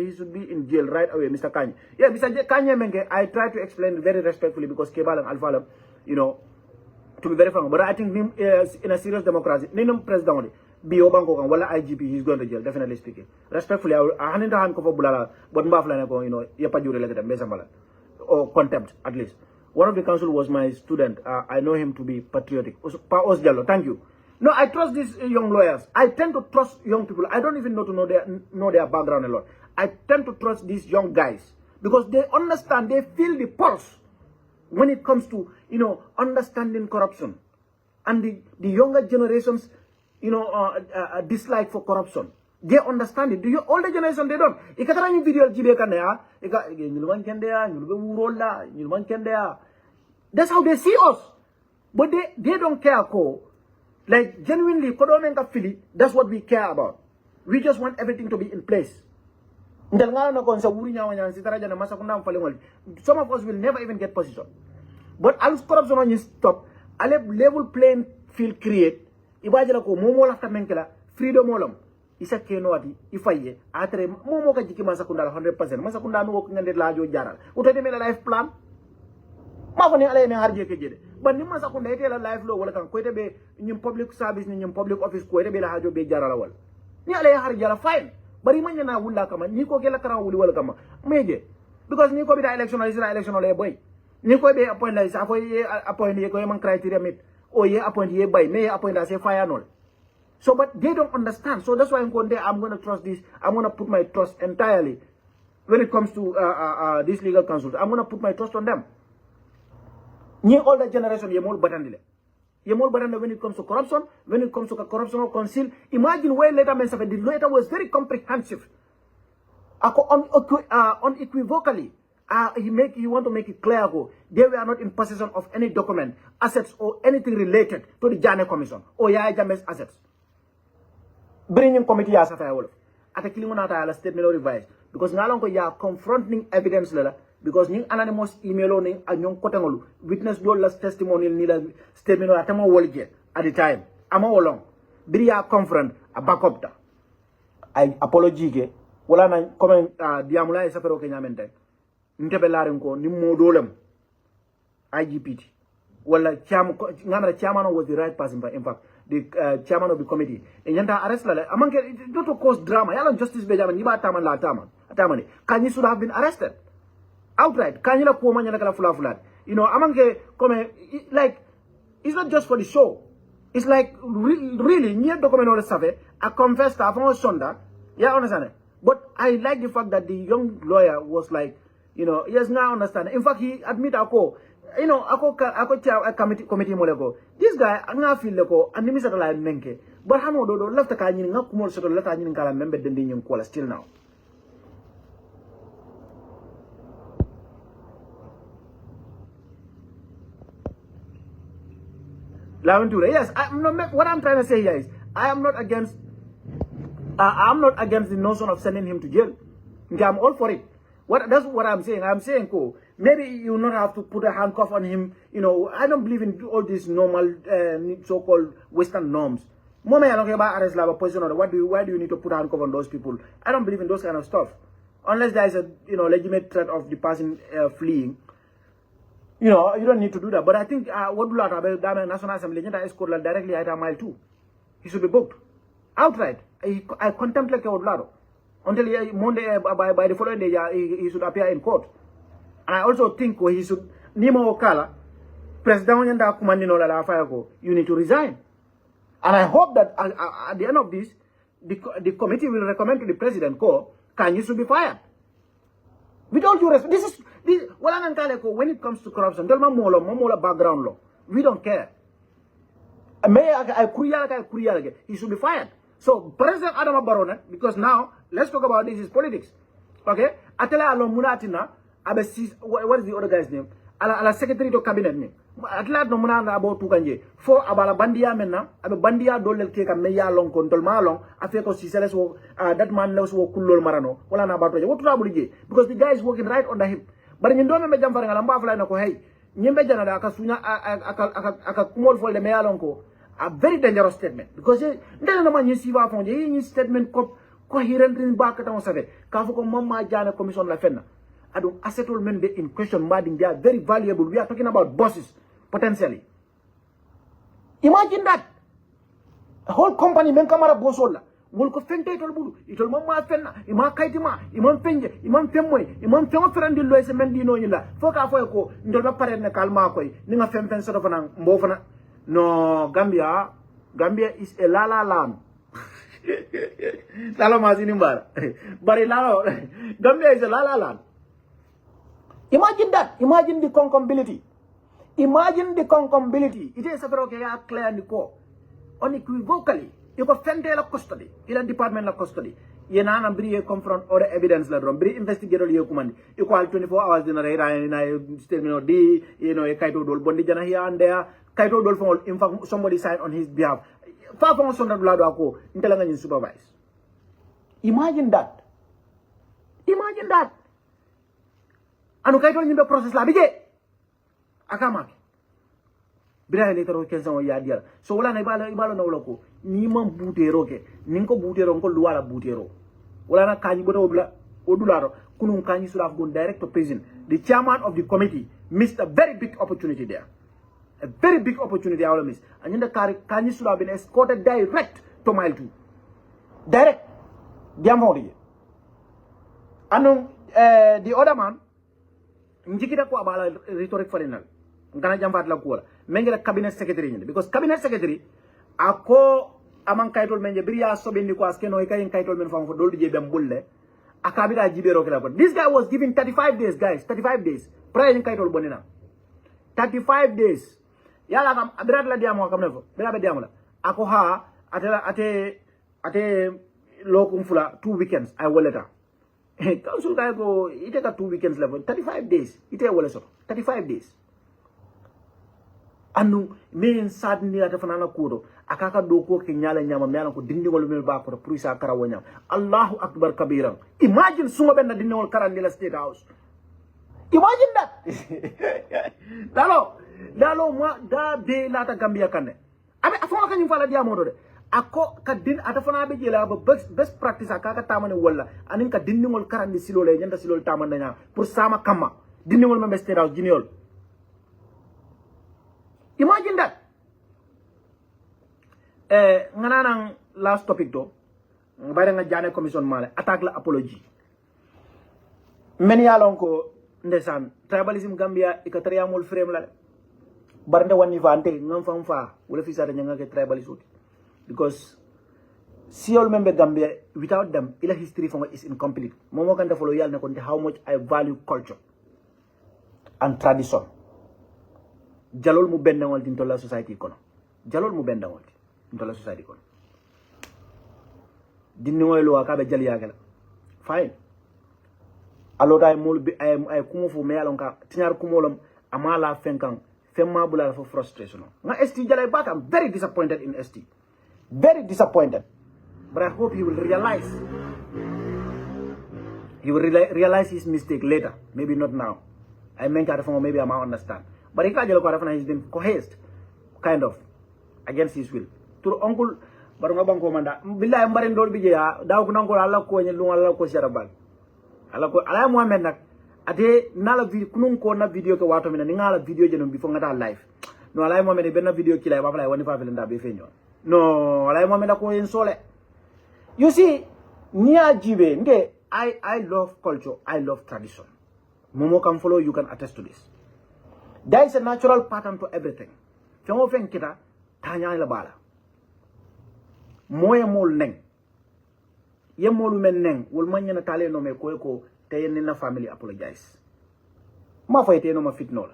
Speaker 3: he should be in jail right away, Mr. Kanye. Yeah, Mr. Kanye Menge, I try to explain very respectfully because Kebal and Alpha, you know, to be very frank. But I think him in a serious democracy, Ninum president. Bio banko kan wala IGP he's going to jail, definitely speaking. Respectfully, I hanin tahan ko fo bulala but mbafla ne ko you know yapa jure le dem besambala or contempt at least. One of the council was my student. I know him to be patriotic. Pa Osjallo, thank you. No, I trust these young lawyers. I tend to trust young people. I don't even know their background a lot. I tend to trust these young guys because they understand, they feel the pulse when it comes to, understanding corruption. And the younger generations, dislike for corruption. They understand it. The older generation, they don't. That's how they see us. But they don't care. Like, genuinely, that's what we care about. We just want everything to be in place. Some of us will never even get position. But as corruption is stop, a level playing field create, ibajala ko momo lafta menkela freedom olam isa kenoti ifaye atre momo ka jiki masakunda 100% masakunda no ko ngande lajo jaral utade mela life plan ma fani ala me harje ke jede ban ni masakunda ete la life lo wala kan ko be nyim public service ni nyim public office ko be la hajo be jaral wal ni ala harje la fine bari manya na wulla kama ni ko gela kara wuli wala kama meje because ni ko bi da election le boy ni ko be appoint la sa fo appoint ye ko man criteria mit or ye appoint ye by may appoint as a fire null. So but they don't understand. So that's why I'm going to trust this. I'm going to put my trust entirely when it comes to this legal counsel. I'm going to put my trust on them. Nye older generation ye more batandile. Ye more batandile when it comes to corruption, when it comes to corruption or conceal. Imagine where later men the letter was very comprehensive. Unequivocally. He want to make it clear they were not in possession of any document, assets, or anything related to the Jane Commission or Yaya Jame's assets. Bringing committee as a firewall. At a Kilimona statement or revise. Because now you are confronting evidence letter because you anonymous email on a young Kotangolu, witness Dola's testimony in statement or Atamo Wolge at the time. I'm all along. Bria confront a backup. I apologize. Wala na comment diamula is a fero kenyamente. Ntebelarin ko ni modolem IGPT wala chairman was the right person, but in fact the chairman of the committee and yanta arrest la amanke don't cause drama yalla justice be jaman niba taman la tamani kanyi should have been arrested outright kanyi la ko manya la kala fula amanke come like it's not just for the show, it's like really near document all save I confessed after sonda understand it? But I like the fact that the young lawyer was like, yes, now understand. In fact, he admit ako committee molego. This guy, anga feel leko, and nimi sa la menke. But hano do left ka nyin nga kumol sa left ka nyin kala member den yung kola still now. Yes, what I'm trying to say here is I am not against the notion of sending him to jail. I'm all for it. That's what I'm saying. I'm saying, maybe you not have to put a handcuff on him. I don't believe in all these normal, so-called Western norms. Why do you need to put a handcuff on those people? I don't believe in those kind of stuff. Unless there is a, legitimate threat of the person fleeing. You don't need to do that. But I think, what do the National Assembly escort directly at mile 2. He should be booked. Outright. I contemplate Odlado. Until Monday, by the following day, he should appear in court. And I also think he should, Nimo Okala, President Yanda Kumandino La Fayago, you need to resign. And I hope that at the end of this, the committee will recommend to the president, can you should be fired? With all due respect, when it comes to corruption, Momola background law, we don't care. He should be fired. So, President Adama Barona, because now, let's talk about this is politics. Okay? Atela alo munatina, what is the other guy's name? Ala secretary to cabinet name. Atla no munana about tukanje. For abala bandia mena, abe bandia dolel keka meya long kontol malong, afeko siseles wo that man knows wo kulol marano. Wala na about what trouble because the guy is working right under him. But in Indome me jamfara ngala fly na ko hey, nyembe jana da akasunya aka kumol fol de meya long ko. A very dangerous statement because then no man you see what from the statement coherent in back at on save kafuko mama jana commission la fenna adu settlement be in question mading they are very valuable. We are talking about bosses potentially. Imagine that a whole company men kamara bosola wol ko fente tol budu itol mama fenna ima kaytima imam penje imam temmoy imam temo ferandi loy se men dino nyila foka foy ko ndol ba pare na kalma koy ni nga fem so fana mbo fana. No, Gambia is a la land. Lalo masini mbara. Bari lalo Gambia is a lala land. Imagine that. Imagine the concombility. Imagine the concombility. It is a very clear and core. Unequivocally, you can fend la custody. In department la custody. You know, bri confront other evidence la drum. Bri investigate you command. You call 24 hours in a statement D. You know, a kaito dol bondi jana here and there. Kaito dol for in fact somebody signed on his behalf. Far from son lado ako. Intelligence supervise. Imagine that. Imagine that. Anu kaito nimbe process la bije. Akama. Bira later kensa o yadia. So wala na ibalo na uloko. Ni man butero ke. Ninko butero ko luala butero. Wala na kanyi bodo odularo. Kunun kanyi should have gone direct to prison. The chairman of the committee missed a very big opportunity there. A very big opportunity I will miss. And then the kanyi should have been escorted direct to mile 2. Direct. Diamori. And the other man njikita ko abala rhetoric final. Ngana jamfat la ko mengela cabinet secretary ni because cabinet secretary ako amang kaytol menje biriya sobendi ko askeno e kayen kaytol men fam ko doldi je bem bulle akabira jibero kala ko this guy was given 35 days guys 35 days prior kaytol bonina 35 days yala kam abirat la diamo kam nefo bela be diamo la ako ha ate lokum fula 2 weekends I will later council guy go ite ka 2 weekends level 35 days ite wala so 35 days anu men sadni ata fanana kudo akaka do ko ke nyala nyama mela ko dindingol mel ba ko pour isa kara wonya Allahu akbar kabiran imagine suma ben dindingol karandi la state house imagine that dalo ma da be lata Gambia kanne abe afon ka nyum fala diamodo de ako ka din ata fana be jela ba best practice akaka tamane wala anin ka dindingol karandi silole nyanda silol tamane nya pour sama kama dindingol membe state house jiniol. Imagine that. Ngananang last topic do. Bayre nga jane commission male attack la apology. Many along ko ndesan tribalism Gambia ikatariya mol frame la. Barnde wani vante ngam fam fa wala fi sa nyanga ke tribalism because si all member Gambia without them ila history from is incomplete. Momo kan follow yal ne ko how much I value culture and tradition. Jalol mu bendangol dintola society kono jalol mu bendangol dintola society kono dinni ngoy lo akabe jali yagala fine alota ay mul bi ay kumo fu me yalon ka tinyar kumolom amala fenkan femma bulala for frustration nga ST jalay back I'm very disappointed in ST very disappointed but I hope he will realize his mistake later maybe not now I meant that for maybe I might understand. But if I he's been coerced, kind of, against his will. To uncle, but no commander, Villa Marin Dolbija, Down Uncle Alako and Lunala Kosharabal. Alako, I am one man that a day Nala Kununko video to Waterman and Nala video genome before that life. No, I am a better video killer, I want to have in that before. No, I am a man in Sole. You see, near Jibe, I love culture, I love tradition. Momo can follow, you can attest to this. There is a natural pattern to everything. Fengo fen kita tanya la bala. Moye mol neng. Ye molu men neng wol manya na tale no me ko te na family apologize. Ma fayte no ma fit no la.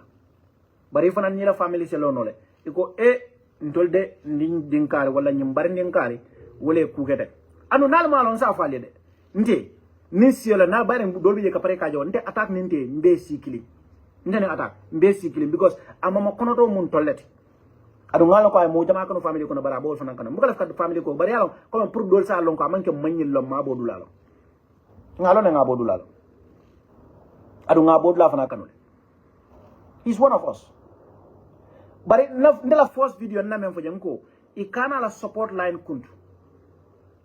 Speaker 3: Bari fanan ni la family se lo no le. Iko ntolde ndin dinkari wala nyim bari dinkari wole kugete. Anu nal malon sa fale de. Nte ni siola na bari dolbi je kapare kajo nte attack nte mbe sikili. Ndene attack basically because amama kono to mun tolleti adu ngalo ko ay mo jama kono family kono bara bol fanan kono mugala fa family ko bari yalo ko pour dol sa lon ko amanke magnil lo ma bodu lalo ngalo ne nga bodu lalo adu nga bodu la fanan kanole he's one of us bari ndela first video na men fo jam ko I kana la support line kuntu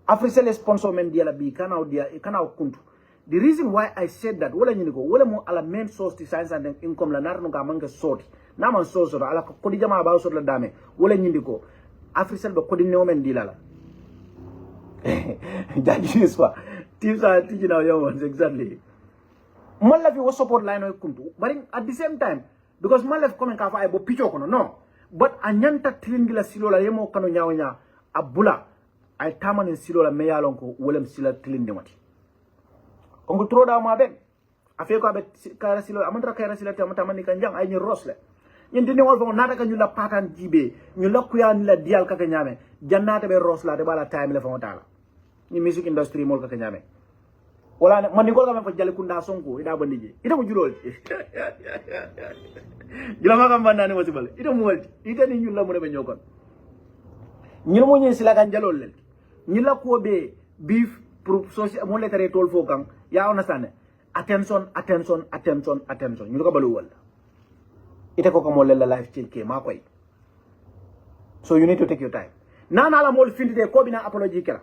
Speaker 3: afrisele sponsor men dia la bi kana o dia kana o kuntu. The reason why I said that, wala nyiniko, wala mo ala main source to science and income la narno ka manke sort. Na man source ala kodi jama ba sort la dame. Wala nyiniko. Africell be kodi ne omen dilala. That is what teams are teaching our young ones exactly. Malafi was support line o kuntu. But at the same time, because Malaf comment ka fa e bo picho kono no. But anyanta tringila silo la yemo kano nyawanya abula ay tamanin silo la meyalon ko wolem sila tilinde mati ongo tro da ma ben afi ko abe kara silo amandra kara sila tamani kan jang ay ni rosle ñin dini wol fo nata ka ñu la patan jibe ñu la kuyani la dial ka ñame jannata be rosla de bala time le fo taala ni music industry mol ka ñame wala man ni ko ga fa jale kunda sonko ida bandije ida mo julol jula ma kam bandani mo sibal ida mo walti ida ni ñu la mo be ñokon ñu mo ñi sila kan jalol len ñu la ko be beef pour social mo letare tol fo kan ya understand attention ñu ko balu wala ite ko mo lela life change ke ma koy so you need to take your time nana la mol findide ko bina apology kala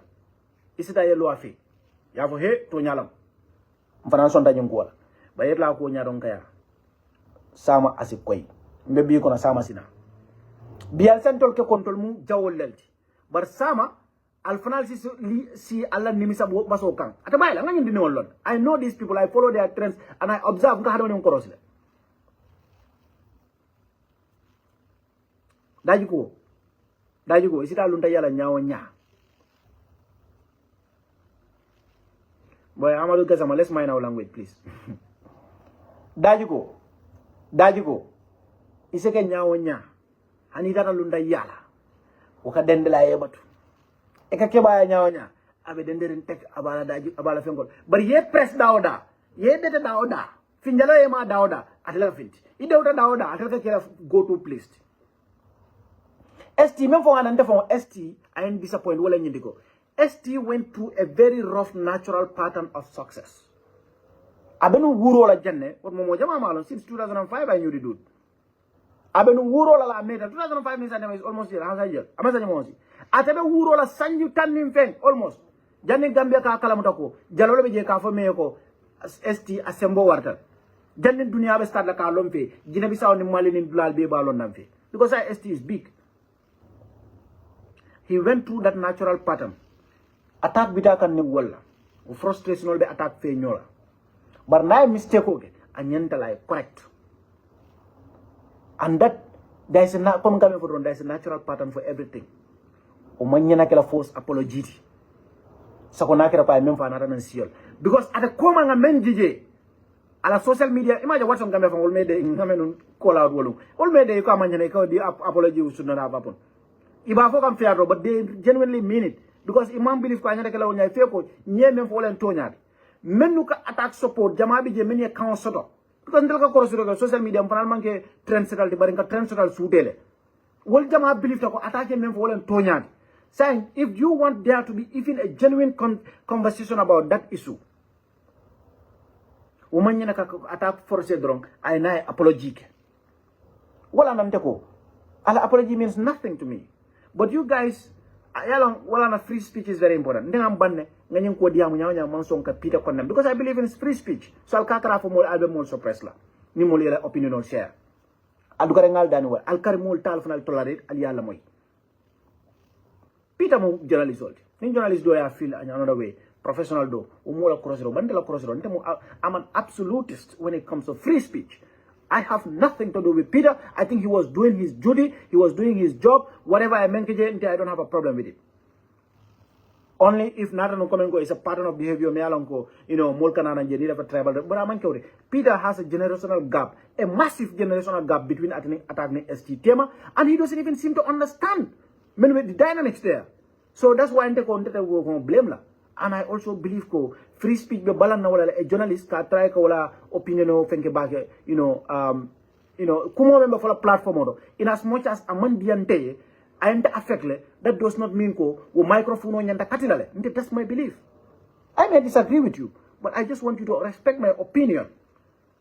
Speaker 3: isita ye loi fe ya fo he to nyalam mfana son dañu ko wala ba yetla ko nya don kaya sama asik koy mbe bi ko na sama sina bial sentol ke kontol mu jawol lelti bar sama al final si alla nimisa bo baso kan ata bayla ngani dini won lon I know these people, I follow their trends and I observe nga hado ni ko rosle daji ko isita lunta yala nyaawo nya boy Amadou Gassama, let's mind our language please daji ko iseke nyaawo nya hani data lunta yala waka dendela yebatu e ka keba nyaawo nya abe denderin tek abala daji abala fengol bari ye press dawda ye dete dawda finjalo ye ma dawda atela finti idawda dawda atela kera go to place ST, même for an for ST, I am disappointed. Well, ST went through a very rough natural pattern of success. Abenu wuro la janne, what momo jama malon since 2005 I knew the dude. Abenu wuro la made 2005 means is almost here. How's a year? Amasa jamosi. Atabe wuro la sanju tanim feng almost. Janne Gambia ka kala mutako. Jalolo beje ka fo meko ST asembo warta. Janne dunia be start la ka lomfe. Gina bisaw ni mali ni blal be balon namfe. Because ST is big. He went through that natural pattern. Attack bita kan ni wala. Frustration will be attack fe nyola. But now mistake oge anyenta like correct. And that there is a natural pattern for everything. Umanyana kela force apology. Sakona kera pa memfa na nan siol. Because at the koma nga menjije ala social media imagine what some Gambia from all made ngamen call out wolu. All made ko amanyana ko di apology should not have happened. Iba fo kam fiaro but they genuinely mean it because imam believe ko anyata kala wonya feko nyemem fo len toñaade mennu ka attack support jama bi je menye counsel because ndel ka korosiro ko social media mpanal manke trend setal di bari ka trend setal suutele wol jama believe ko attack men fo len toñaade saying if you want there to be even a genuine conversation about that issue woman nyana ka attack forcé drong ay nay apology wala namte ko ala apology means nothing to me. But you guys, free speech is very important. Because I believe in free speech. So I'll kakara for more album more suppress la. Ni mo lila opinion on share. I'll do karengal daniwa. I'll carry more talfan I'll tolerate aliyala moy. Peter mo journalist old. Ni journalist do I feel another way. Professional do. Umola crossroad. Bandela crossroad. I'm an absolutist when it comes to free speech. I have nothing to do with Peter. I think he was doing his duty. He was doing his job. Whatever I meant, I don't have a problem with it. Only if Nathan Okomenko is a pattern of behavior, Molkanana and for tribal. But I'm unsure. Peter has a generational gap, a massive generational gap between attacking ST Tema, and he doesn't even seem to understand the dynamics there. So that's why I'm going to blame her. And I also believe ko free speech be balan na wala a journalist ka try ko wala opinion o fenke back kumo member for a platform odo in as much as a man diante I affect le that does not mean ko wo microphone o nyanta katilale that's my belief. I may disagree with you but I just want you to respect my opinion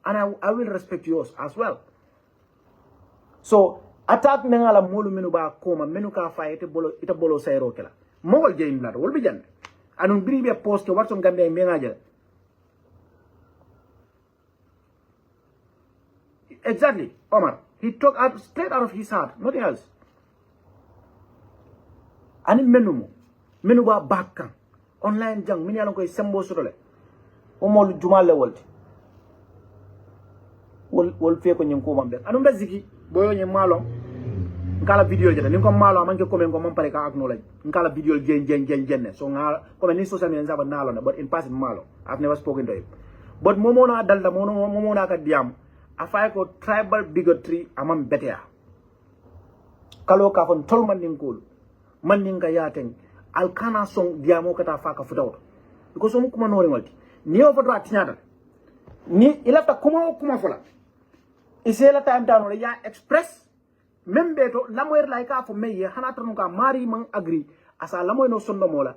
Speaker 3: and I will respect yours as well. So attack nangala molu menu ba koma menu ka fa ite bolo sayro kala mogol jey mblad wol bi jande anun biribe post ke watson Gambia e mengaje exactly Omar he talked out straight out of his heart nothing else ani menu ba bakkan online jang min yalon koy sembo sotole o mol jumal wolti wol fe ko nyen ko mambe anum be ziki boyo nyen malon ngala video jena nim ko malo man ke komen ko man pare ka acknowledge ngala video jen so ngala comme ni social media saba nalo na but in past malo I've never spoken to him but momo na dalda momo na ka diam afay ko tribal bigotry amam betea kalo ka fon tol man ninkul man ninga yaten alkana song diamo kata faka futawto because mo kuma nori walti ni o fodra tinyata ni ilafta kuma fola isela time down ya express même beto lamoyer like for me hana tanu ka mari man agree asa lamoy no sondo mola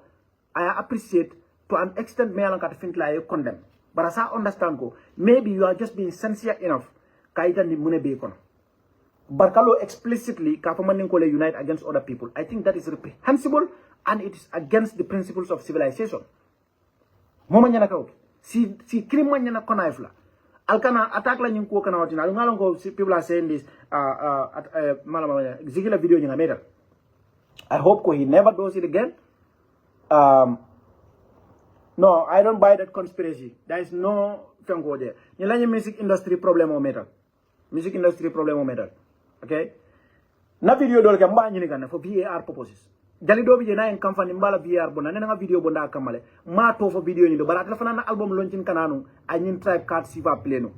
Speaker 3: I appreciate to an extent me alan ka think like condemn but as I understand go maybe you are just being sincere enough kaita ni mune be kono barkalo explicitly ka fa man ko le unite against other people I think that is reprehensible and it is against the principles of civilization moma nyana ka si crime man nyana konaif la alkana attack la nyinko kana watina ngalon ko people are saying this malama zigila video nyinga meta I hope ko he never does it again no I don't buy that conspiracy there is no fango there nyala music industry problem o meta okay na video dol ke mba nyini kan for VAR purposes jali do bi je na en kamfani mbala VAR bona nena video bonda kamale ma to fo video ni do barata la fana na album launching kananu anyin tribe card siva pleno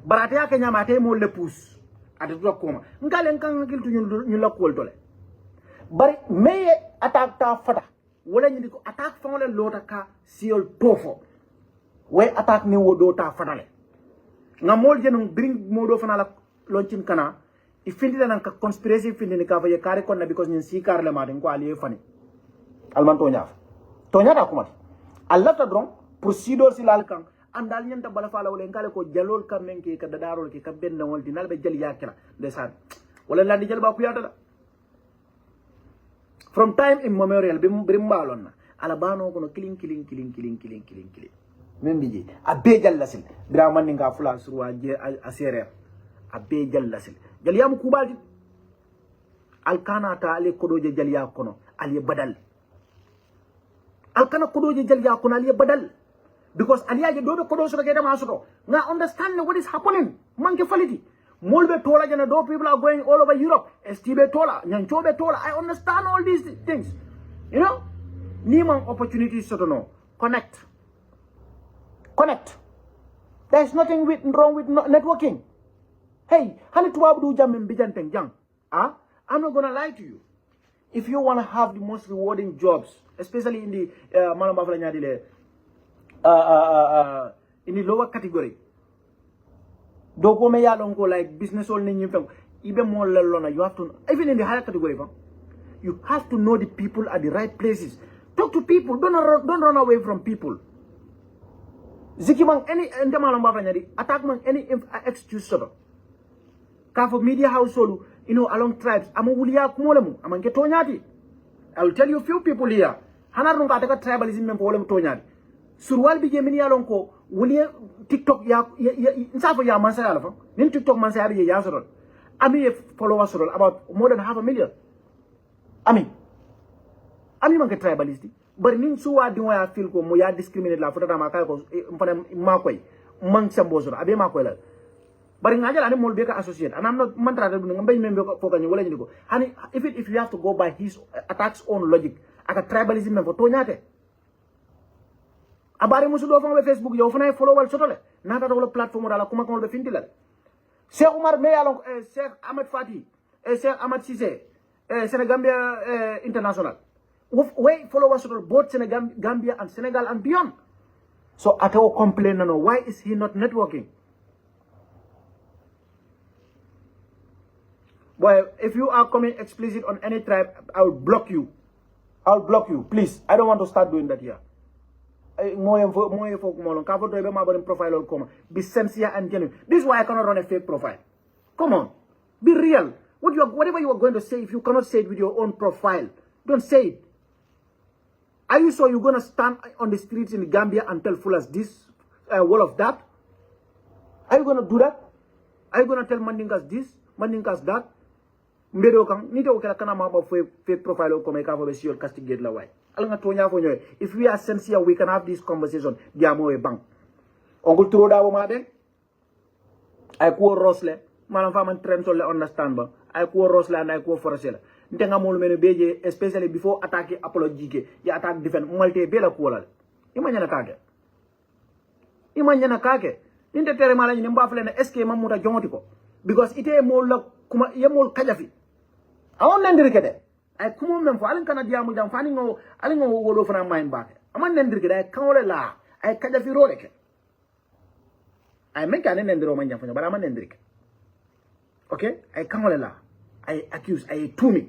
Speaker 3: barata ya kenya mate mo le pousse ade do koma ngale kan ngil tu ñu la kol tole bari meye attack ta fata wala ñi ko attack fa wala lota ka siol tofo we attack ni wodo ta fatale nga mol je no bring modo fana la launching kana ifindi nan ka conspiracy findi ni ka fa ye kare kon na because ñin si kar le ma den ko ali fani alman to ñaata kuma Allah ta dron procedure si lal kan andal ñanta bala fala wala ngale ko jalol kam men ke ka dadarol ke ka benna wol dinal be jali yakira ndesan wala landi jal ba ku yata from time immemorial bim balon na ala bano ko no killing men biji abbe jallasil bira man nga fula surwa je a serer abbe jallasil jaliyam ku balti alkana ta ale kodoje jaliya kono ali badal alkana kodoje jaliya kono ali badal because aliyaje do kodo so ke dama soto nga understand what is happening manke faliti molbe tola jana do people are going all over Europe stibe tola nyanchobe tola I understand all these things you know ni man opportunities soto no connect there is nothing wrong with networking hey hani tubabu du jam bijanteng jang I'm not gonna lie to you if you want to have the most rewarding jobs especially in the in the lower category do go me yalon ko like business all ni nyim ibe mo lelona you have to even in the higher category you have to know the people at the right places talk to people don't run away from people ziki man any ndamalo mbava nyadi attack man any excuse soto ka for media household you know along tribes amugulia kumolemu amange tonyati I will tell you a few people here hanarno ka taka tribalism men ko wolem tonyati surwal bi je min yalon ko wuli TikTok ya nsafo ya mansa yala fa nin TikTok mansa ya bi ya sorol ami followers sorol about more than 500,000 ami man ke tribalist bari nin suwa di wa feel ko mo ya discriminate la fota ma kay ko mfana makoy man sambozor abe makoy la bari ngajala ni mol be ka associate and I'm not mantra du ngambay membe ko ka ñu wala ñu ko hani if you have to go by his attacks own logic aka tribalism men fo to ñate abare musu do fon be Facebook yow fana follow wal sotole nata do platform dala kuma ko be findilal Cheikh Oumar me yalon Cheikh Ahmed Fati Cheikh Ahmed Cissé Gambia international way followers of both Senegal, Gambia and Senegal and beyond. So at all complain no why is he not networking? Well, if you are coming explicit on any tribe, I will block you. I'll block you, please. I don't want to start doing that here. Be sincere and genuine. This is why I cannot run a fake profile. Come on, be real. Whatever you are going to say, if you cannot say it with your own profile, don't say it. Are you sure you're going to stand on the streets in Gambia and tell Fullers this, all of that? Are you going to do that? Are you going to tell Mandinkas this, Mandinkas that? Fake profile castigate la. If we are sincere, we can have this conversation. Uncle Turo Darboe I call Rosle, malam fa man trend so le understand ba ay ko Rosland ay ko forcé la ntenga mol men beje especially before attack apology ke ya attack defend malte bela ko la imanya na kage ninte tere mala ni mba fele na eske mamuta jongoti ko because ite mol la kuma yemol kajafi awon nendiri kede ay kumo men fo alin kana diamu jam fani ngo alin ngo wolo fana main baake aman nendiri kede ay kanole la ay kajafi role ke ay men kan nendiro man jam fanya bara man nendiri ke okay ay kanole la ay accuse ay tumi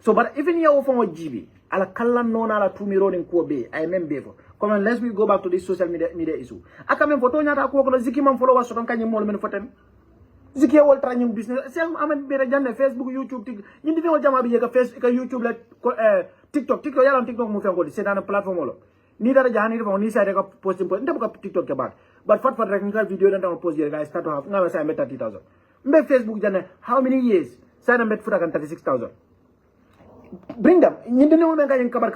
Speaker 3: so but even ya ofo jibi ala kallan nona ala tumi rolling ko be ay men be fo come let's we go back to this social media issue aka men photo nyata ko ko ziki man followers ton kany mol men foten ziki wol training business sem amen be janne Facebook YouTube tik ñi di wol jama bi ka Facebook ka YouTube la TikTok yalla TikTok mu fengo di c'est dans plateforme lo ni dara jani defo ni sayde ko post ndem ko TikTok ke baat but fat rek nga video dan ta post ga start half nga sa met 30000 mbe Facebook janne how many years sa na met futa kan 36000 bring them ñi dene wol men ga kabar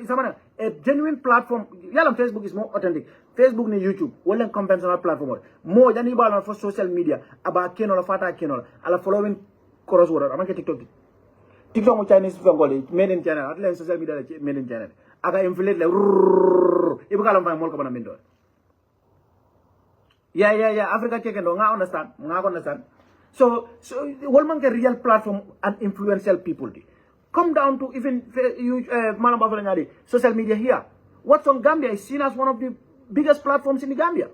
Speaker 3: samana a genuine platform yalla Facebook is more authentic Facebook ni YouTube wala conventional platform mo jani bala for social media aba keno la fata keno la ala following cross word amake TikTok mo Chinese fangole made in China at social media made in China aga inflate la ibu kalam fa mol ko bana mindo yeah Africa keke ndo nga understand so wol man ke real platform and influential people di come down to even social media here. What's on Gambia is seen as one of the biggest platforms in the Gambia.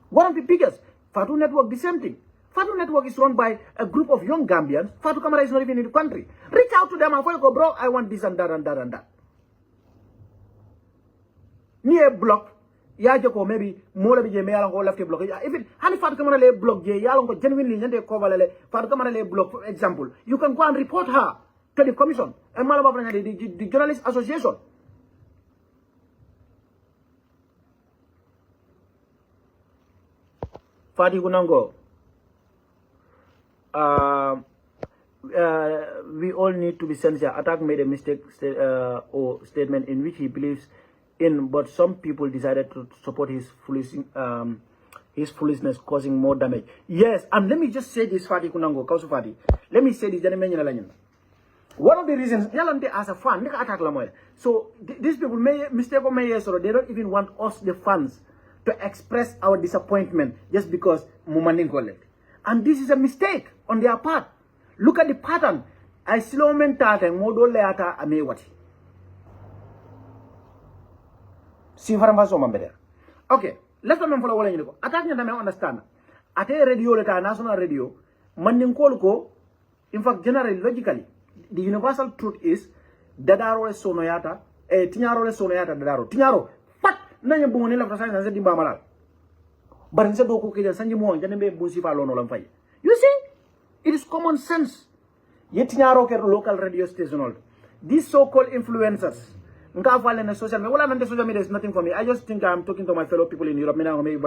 Speaker 3: One of the biggest. Fatu Network, the same thing. Fatu Network is run by a group of young Gambians. Fatu Kamara is not even in the country. Reach out to them and go, bro, I want this and that and that and that. Near block, ya joko maybe more be me yalango left block. Even hani Fatu Kamara le block je yalango genuinely nyande cover le Fatu Kamara le block, for example. You can go and report her to the commission. And the Journalist Association. Fati Gunango. We all need to be sincere. Attack made a mistake or statement in which he believes in, but some people decided to support his foolishness, causing more damage. Yes, and let me just say this, Fati Kunango, Kausu Fati. Let me say this, one of the reasons, as a fan, so these people may mistake or may so they don't even want us, the fans, to express our disappointment just because Mumandinko left. And this is a mistake on their part. Look at the pattern. I slow mentate modo leata amewati. See okay, let's not follow what you attack me understand. At a radio letter, national radio, Mandinko, in fact, generally, logically, the universal truth is Dadaro is sonoyata, Tignaro is sonoyata, Dadaro. Tignaro, but Nanya Bunilla for science and Bamaral. But instead of cooking and Sanji Mon, Janebe Busifa Lonolamfay. You see, it is common sense. Yet Tignaro local radio station. These so-called influencers. Social media. Well, social media is nothing for me. I just think I'm talking to my fellow people in Europe. I don't even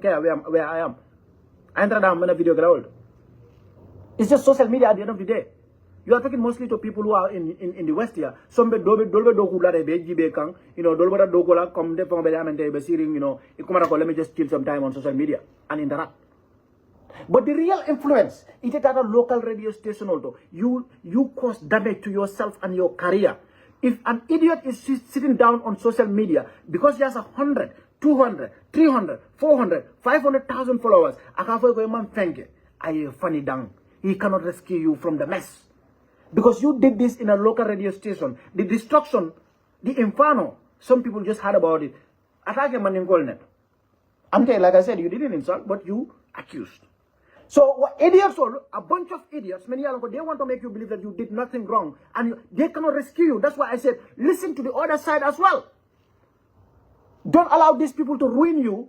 Speaker 3: care where I am. I entered a video crowd. It's just social media at the end of the day. You are talking mostly to people who are in the West here. Some dolbe come let me just kill some time on social media and interact. But the real influence, it is at a local radio station also. You cause damage to yourself and your career. If an idiot is sitting down on social media because he has 100, 200, 300, 400, 500,000 followers, I funny down. He cannot rescue you from the mess. Because you did this in a local radio station. The destruction, the inferno, some people just heard about it. Attack Mandinkas. Like I said, you didn't insult, but you accused. So idiots, a bunch of idiots, many of them, they want to make you believe that you did nothing wrong. And they cannot rescue you. That's why I said, listen to the other side as well. Don't allow these people to ruin you.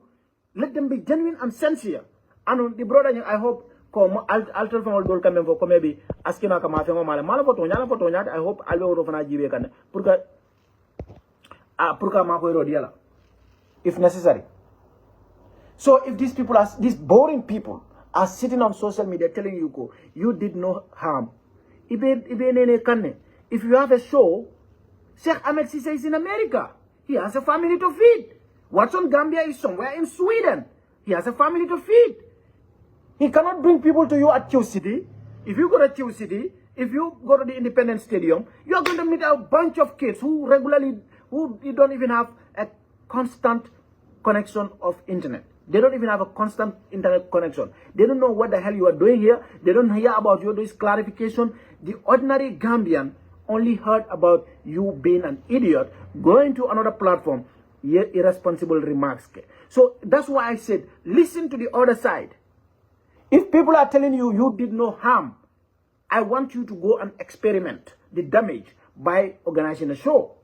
Speaker 3: Let them be genuine and sincere. And the brother, I hope, I'll tell from all those coming for maybe asking a come after my Malafotonia. I hope I'll be over from Nigeria. If necessary. So if these people are, these boring people are sitting on social media telling you, you did no harm. If you have a show, Sheikh Ahmed Sisi is in America. He has a family to feed. Watson Gambia is somewhere in Sweden. He has a family to feed. He cannot bring people to you at Q City. If you go to Q City, if you go to the Independence Stadium, you are going to meet a bunch of kids who don't even have a constant connection of internet. They don't even have a constant internet connection. They don't know what the hell you are doing here. They don't hear about you doing clarification. The ordinary Gambian only heard about you being an idiot, going to another platform, irresponsible remarks. So that's why I said, listen to the other side. If people are telling you you did no harm, I want you to go and experiment the damage by organizing a show.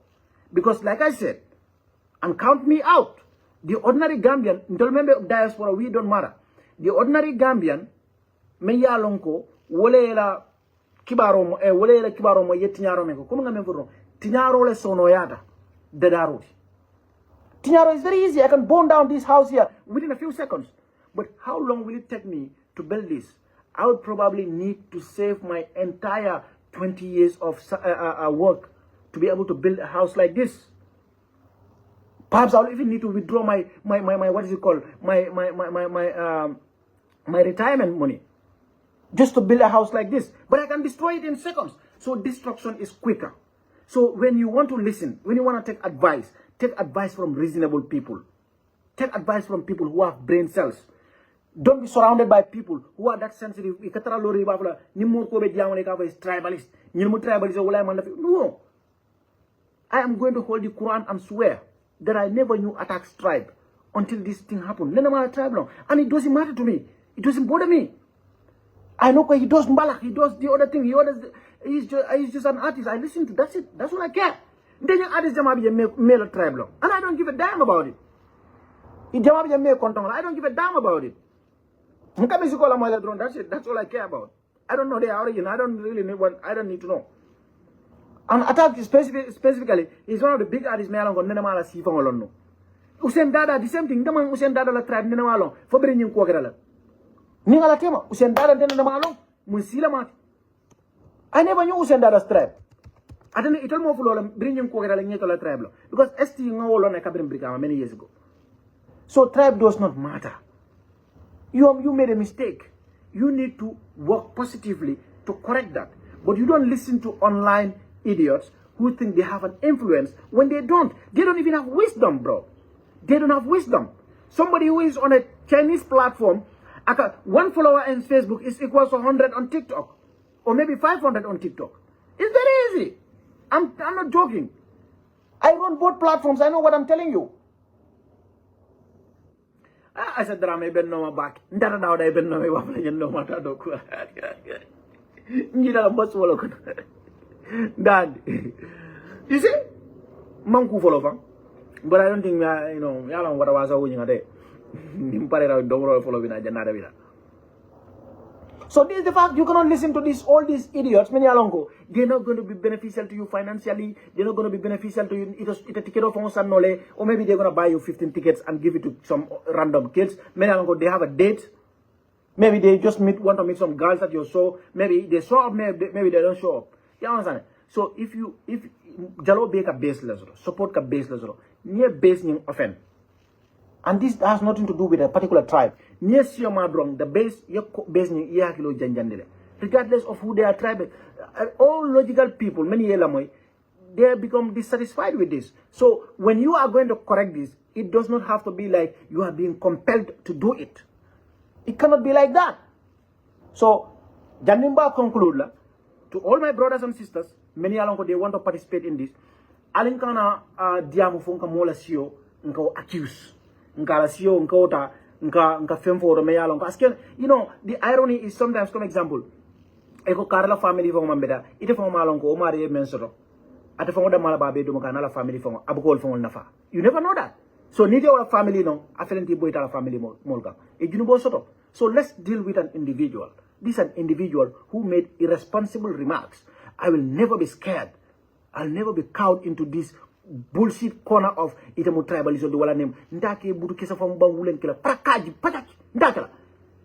Speaker 3: Because like I said, and count me out, the ordinary Gambian, remember diaspora, we don't matter. The ordinary Gambian, me yalonko, wole la kibaro mo yetinyaro meko. Kumu nga mefuro, tinyaro le sono yada, dedaroti. Tinyaro is very easy. I can burn down this house here within a few seconds. But how long will it take me to build this? I would probably need to save my entire 20 years of work to be able to build a house like this. Perhaps I'll even need to withdraw my what is it called? My retirement money just to build a house like this. But I can destroy it in seconds. So destruction is quicker. So when you want to listen, when you want to take advice from reasonable people. Take advice from people who have brain cells. Don't be surrounded by people who are that sensitive. Tribalist. No. I am going to hold the Quran and swear that I never knew Attack's tribe until this thing happened. And it doesn't matter to me. It doesn't bother me. I know he does Mbalak, he does the other thing, he's just an artist. I listen to, that's it. That's all I care. Then you artist be a male tribe. And I don't give a damn about it. I don't give a damn about it. That's it. That's all I care about. I don't know their origin. I don't really need one. I don't need to know. And Attack specifically is one of the big artists. Usen Dada, the same thing. Usen Dada la tribe Nenamalo for bringing Quagrala. Ningala Tema, Usen Dada Nenamalo, Musila Mat. I never knew Usen Dada's tribe. I don't know, it almost bringing Quagrala in Yetola tribe. Because ST on a cabin brigade many years ago. So tribe does not matter. You made a mistake. You need to work positively to correct that. But you don't listen to online idiots who think they have an influence when they don't. They don't even have wisdom, bro. They don't have wisdom. Somebody who is on a Chinese platform, one follower on Facebook is equal to 100 on TikTok. Or maybe 500 on TikTok. It's very easy. I'm not joking. I run both platforms. I know what I'm telling you. I said that I'm even no back. That now I even know no matter doku. Nida boss follow. Dad, you see, manku follow. But I don't think yalang what I was doing a day. Impare don't follow in a janada. So this is the fact. You cannot listen to all these idiots. Many alongo, they're not going to be beneficial to you financially. They're not going to be beneficial to you. It's a ticket of nole, or maybe they're going to buy you 15 tickets and give it to some random kids. Many alongo, they have a date. Maybe they just want to meet some girls at your show. Maybe they show up. Maybe they don't show up. You understand? So if Jalo be a baseless, support a baseless, near base offend. And this has nothing to do with a particular tribe. The base regardless of who they are tribe. All logical people, many they become dissatisfied with this. So when you are going to correct this, it does not have to be like you are being compelled to do it. It cannot be like that. So Janimba conclude to all my brothers and sisters, many along they want to participate in this. Alinkana diamu funka mola sio nko accuse. Nka sio nkota nka femfo me yalong. The irony is sometimes, come example. Eko Karla family from Mambeda, ite from Malongo, Omari Mensoro. At the phone of Malababe, Dumakana family from Abukol from Nafa. You never know that. So, need your family, no, Affelenti Boita family Molga. So, let's deal with an individual. This is an individual who made irresponsible remarks. I will never be scared. I'll never be cowed into this bullshit corner of Itamu tribalism. The wala name Ndake Budukesa from Bangulen Killer. Pakaji, Pataki, Ndakala.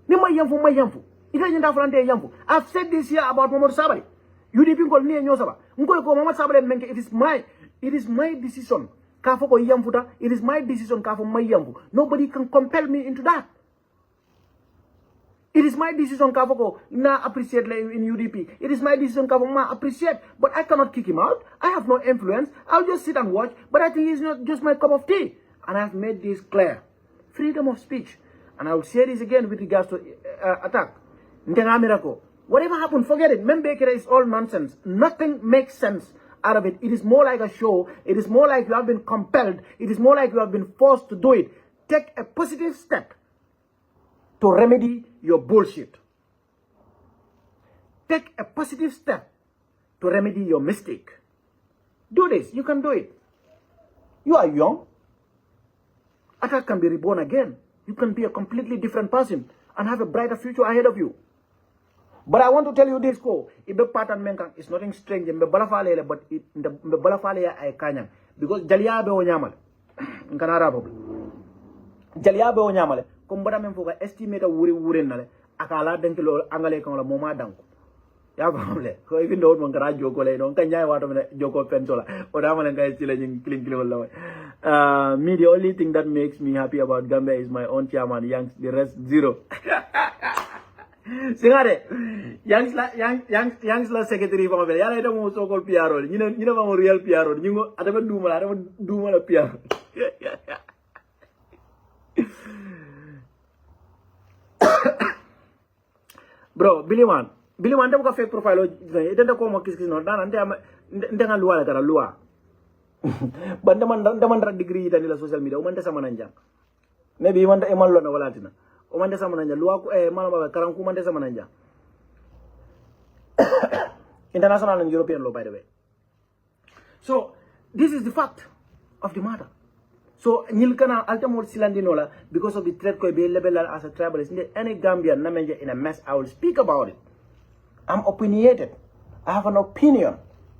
Speaker 3: Nema Yamfu, my Yamfu. I've said this here about Momodou Sabali. You didn't call me and Yosaba. It is my decision. Kafo ko yamfuta, it is my decision kafo my yamfu. Nobody can compel me into that. It is my decision kafo ko na appreciate in UDP. It is my decision kafo ma appreciate, but I cannot kick him out. I have no influence. I'll just sit and watch, but I think it's not just my cup of tea. And I've made this clear. Freedom of speech. And I will say this again with regards to attack. Whatever happened, forget it. Membekere is all nonsense. Nothing makes sense out of it. It is more like a show. It is more like you have been compelled. It is more like you have been forced to do it. Take a positive step to remedy your bullshit. Take a positive step to remedy your mistake. Do this. You can do it. You are young. Attack can be reborn again. You can be a completely different person and have a brighter future ahead of you. But I want to tell you this, Ibe pattern menkang is nothing strange. Mbe balafale but mbe balafale ay kanyang because jaliabe o nyamal. Nkanara problem. Jaliabe o nyamale. Kumbada men foka estimate wuri nale akala denki lo angale kan la moma danko. Ya famle. Ko even though mon kara joko le non kanyay wato men joko pensola. O da man ngay ci la ñing cling wala. Me the only thing that makes me happy about Gambia is my own chairman Yanks, the rest zero. Singare Yanks la secretary fa mabel yalla ita mo sokol piaro ni na mo real piaro ni ngo adama duma la piaro. Bro, Billy Wan dem ko fake profile ite ko mo kis no dan ante nga luwa la kara luwa. Banda man degree tani la social media o man sama nanjang. Maybe man da emal lo na walatina. O man sama nanjang luwa ko mala ba karam ku man sama nanjang. International and European law, by the way. So this is the fact of the matter. So Nilkana Altamol Silandinola, because of the threat could be labeled as a tribalist. Any Gambian Namenja in a mess, I will speak about it. I'm opinionated. I have an opinion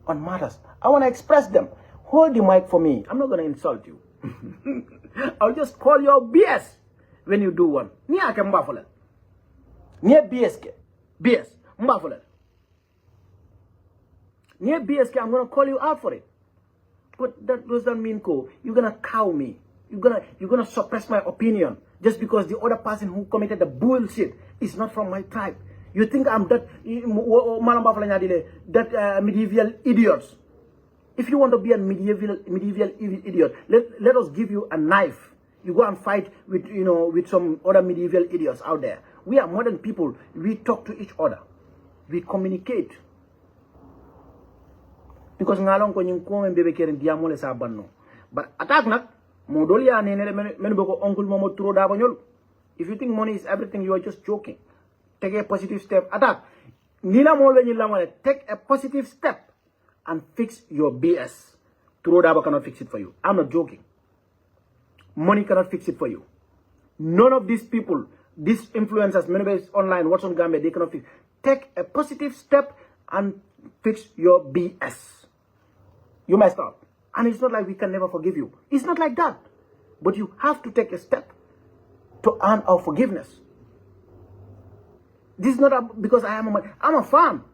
Speaker 3: on matters. I want to express them. Hold the mic for me. I'm not going to insult you. I'll just call your BS when you do one. Nia ke mbafole. Nia BS ke. BS. Mbafole. Nia BS ke, I'm going to call you out for it. But that doesn't mean you're gonna cow me. You're gonna suppress my opinion just because the other person who committed the bullshit is not from my tribe. You think I'm that medieval idiots? If you want to be a medieval idiot, let us give you a knife. You go and fight with with some other medieval idiots out there. We are modern people. We talk to each other. We communicate. Because ngalong ko nyung ko mbebe keren diamole sa banno. But attack nak mo dolia ne men boko Uncle Momodou Turo Darboe nyol. If you think money is everything, you are just joking. Take a positive step. Attack. Nina mo le nyila take a positive step and fix your BS. Turo Darboe cannot fix it for you. I'm not joking. Money cannot fix it for you. None of these people, these influencers, many online, what's on Gambia, they cannot fix. Take a positive step and fix your BS. You messed up. And it's not like we can never forgive you. It's not like that. But you have to take a step to earn our forgiveness. This is not because I'm a fan.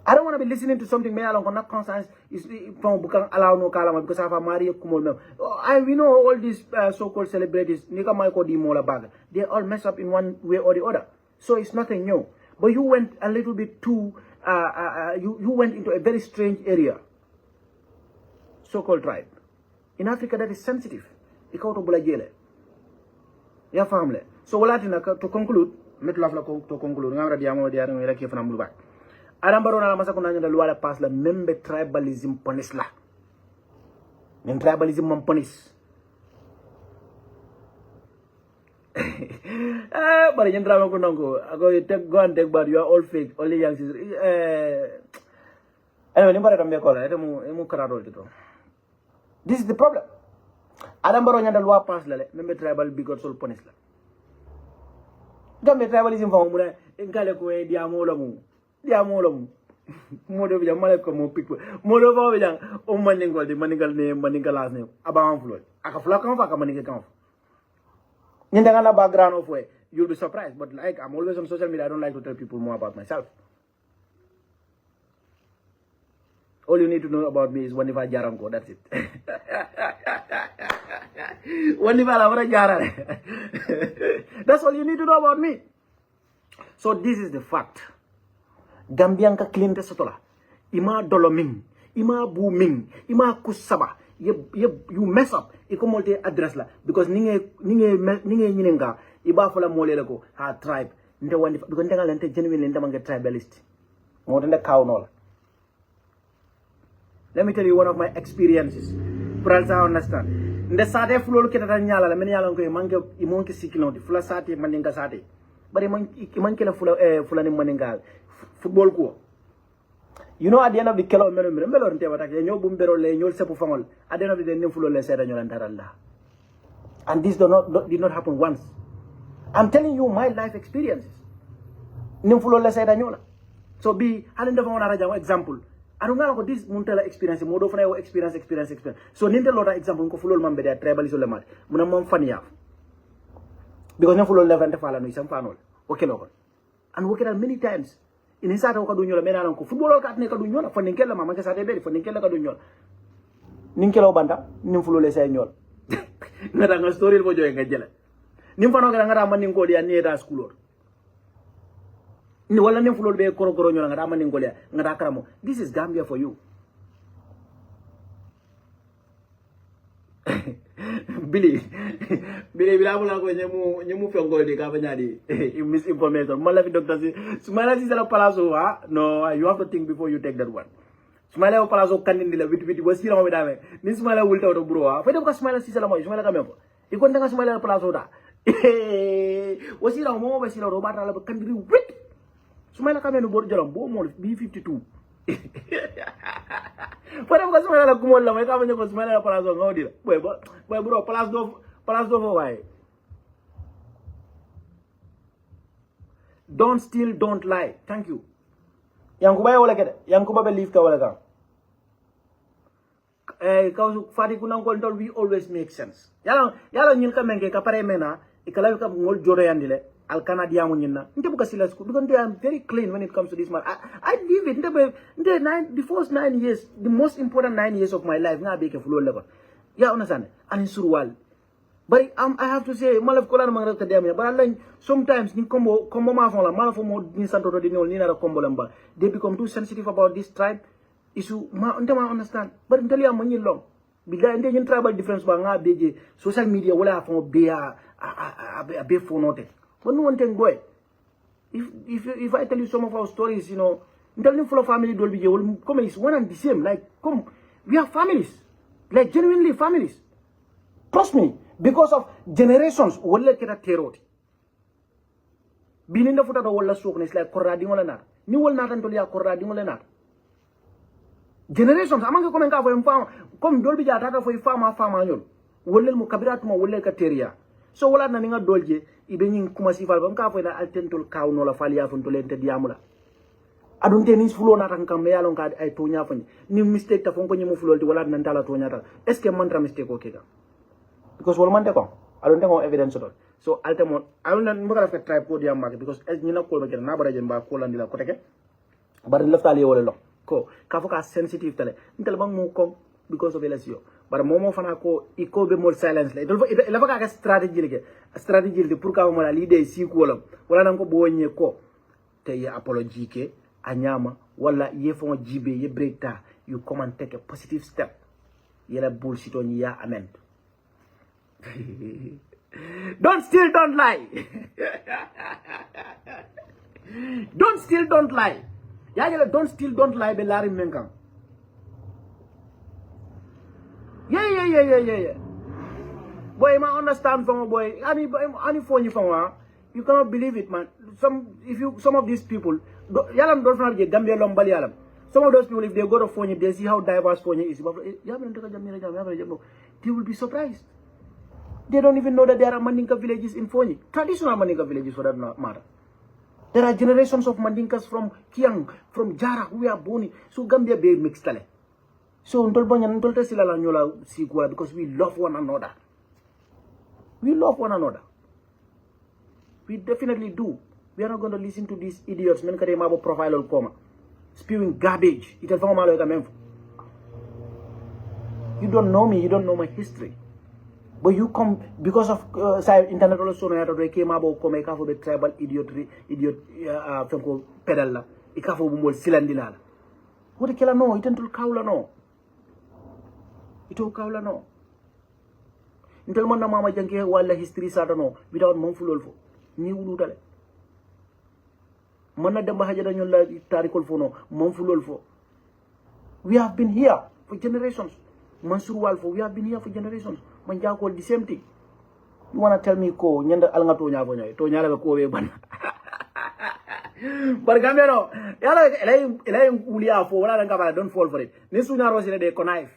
Speaker 3: I don't want to be listening to something me along not conscience is from Bukang allow no kalama because I have a Maria Kumol. We know all these so-called celebrities, Nika Michael D. Mola Bag, they all mess up in one way or the other. So it's nothing new. But you went a little bit too you went into a very strange area. So-called tribe. In Africa, that is sensitive. Ikaw to bulajele. Ya family. So to conclude, to conclude, ngamra diamo diaro ngela ke fana mulba. Arambaro na masa kuna nyanda luala pass la membe tribalism punish la. Men tribalism man punish. But you drama kunongo. I go take but you are all fake. Only young sisters. This is the problem. Adam Baro nyanda loi pass la membe tribal bigot sol punish la. Gambe tribalism fa muna ngale ko diamola mu. Modo bi jamale ko mo pick. Modo ba bi jang o maningol di manigalas ne abam floy. Aka fla kan fa ka manike kan. In the background of way, you'll be surprised. But like I'm always on social media, I don't like to tell people more about myself. All you need to know about me is Wanifa Jaranko. That's it. Wanifa Lavara Jarare. That's all you need to know about me. So this is the fact. Gambian ka clean te sotola. Ima doloming. Ima booming. Ima kusaba. You mess up. Iko molte address la. Because ninge nyinenga. Iba fola mole lako. Ha tribe. Nte Wanifa. Because nte nga lente genuine lente mange tribalist. Ngotende cow nola. Let me tell you one of my experiences. For else I understand. Nde sate fulol ketata nyala la meni yalon ko imonke sikilon fula sate Mandinka sate. But imanke la fula ni Mandinka football ko. You know at the end of the kelo melo nte watak nyo bumbero le nyo sepu famol. At the end of the day nyo fulol le seda nyo lantaralla. And this did not happen once. I'm telling you my life experiences. Nyo fulol le seda nyo la. So be halinde fa wona raja example. I don't know this muntala experience modo fana experience. So ninte lota example ko fulol mambe de tribalism le mat muna mom fania because no fulol levante fala no isam fanol okay lokon and work it many times in insata ko du nyola menalan ko football ka ne ka du nyola fane kella mama ka sate be fane kella ka du nyola nin kelo banda nin fulol say nyol ngata nga story bo joy nga jela nim fano ga ngata man nin ko dia ni da school ni wala nem fulol be koro nyola ngata man nin ko dia ngata karamo. This is Gambia for you. Billy bila mula ko nyemu fengol di ka banyadi misinformation mala fi doctor si sumala si sala palaso ha no you have to think before you take that one. Sumala palaso kandindi la viti wasira mo dame ni sumala wulta to bro ha fa dem ka sumala si sala mo sumala ka mempo ikon nga sumala palaso da wasira mo basira ro bata la kandiri wit sumala ka menu bor jolom bo mo B52 Para bukan semua la kumol la may kama nyo ko semua la palaso ngodi la. Boy bro, palaso fo why. Don't steal, don't lie. Thank you. Yang ko bay wala kede, yang ko ba believe ka wala ka. Kausu fati kunang ko ndol we always make sense. Yalo nyin ka menge ka pare mena, ikala ka ngol joro yandile. Al Canada nyina nte buka silas ko because they are very clean when it comes to this man. I live it the first 9 years, the most important 9 years of my life nga be ke fulo level. Yeah, understand? And in surwal. But I have to say malaf ko lan mang rakta dem but Allah sometimes ni combo ma fon la malaf mo ni santo do ni ni na combo lamba. They become too sensitive about this tribe issue ma understand. But ntali am ni long. Bila inde yin tribal difference ba nga beje social media wala fon be a be fonote. But no one thing, boy. If I tell you some of our stories, you know, telling full of family will be come is one and the same. Like, come, we are families, like genuinely families. Trust me, because of generations, wala kita terror. Bininda futa do wala soknes like koradi wala nar. Ni wala natan tolia koradi wala nar. Generations, amanga komen ka fo farm, come dolbi jata fo farma yon. Wala mo kabirat mo wala ka teria. So wala na ninga dolje ibe nyin kuma sifal bam ka fo na altentol kaw no la falia fon to lente diamula adun tenis fulo na tan kam yalon ka ay to nya fani ni mistake ta fon ko nyimu fulo ti wala nan tala to nya ta est ce que man tra mistake ko kega because wala man te ko adun te ko evidence to so altemon adun nan mo ka fa try ko diam mark because es nyina ko ba ken na bara jen ba ko landila ko teke bar leftali wala lo ko ka fo ka sensitive tale ntel bang mo ko because of LSU. But momo fana ko iko be more silence la ila baka ka strategy de pour ka mo la leader si ko wala nan ko bonye ko te ye apology ke anyama wala ye fon jibe ye breakta you come and take a positive step yela bullshit on ya amen. Don't steal, don't lie. Don't steal, don't lie. Ya don't steal, don't lie be lari menkang. Yeah. Boy, I understand from boy. Any phone you from you cannot believe it, man. Some of these people, yalam don't have Gambia lombali yalam. Some of those people, if they go to phone, they see how diverse phone is. They will be surprised. They don't even know that there are Mandinka villages in Fonyi. Traditional Mandinka villages for that matter. There are generations of Mandinkas from Kiang, from Jara, who are born. So Gambia be mixed. So because we love one another. We love one another. We definitely do. We are not going to listen to these idiots. Men kare mabo profile or coma. Spewing garbage. It'll form a You don't know me. You don't know my history. But you come because of internet also no yato came about come e kafo be tribal idiot fenko pedal la e kafo bu mol silandi la wote kala no itentul kawla no ito kawla no intel man na mama janke wala history sata no without mom fulol fo ni wulu dale man na demba haja dañu la tarikol fo no mom fulol fo we have been here for generations Mansur Walfo, we have been here for generations. Manjako the same thing. You wanna tell me ko nyanda alanga to nya bonya to nya la ko we ban. But Gambia no. Yala elay ulia fo wala nga don't fall for it. Ni sunya rosile de connive.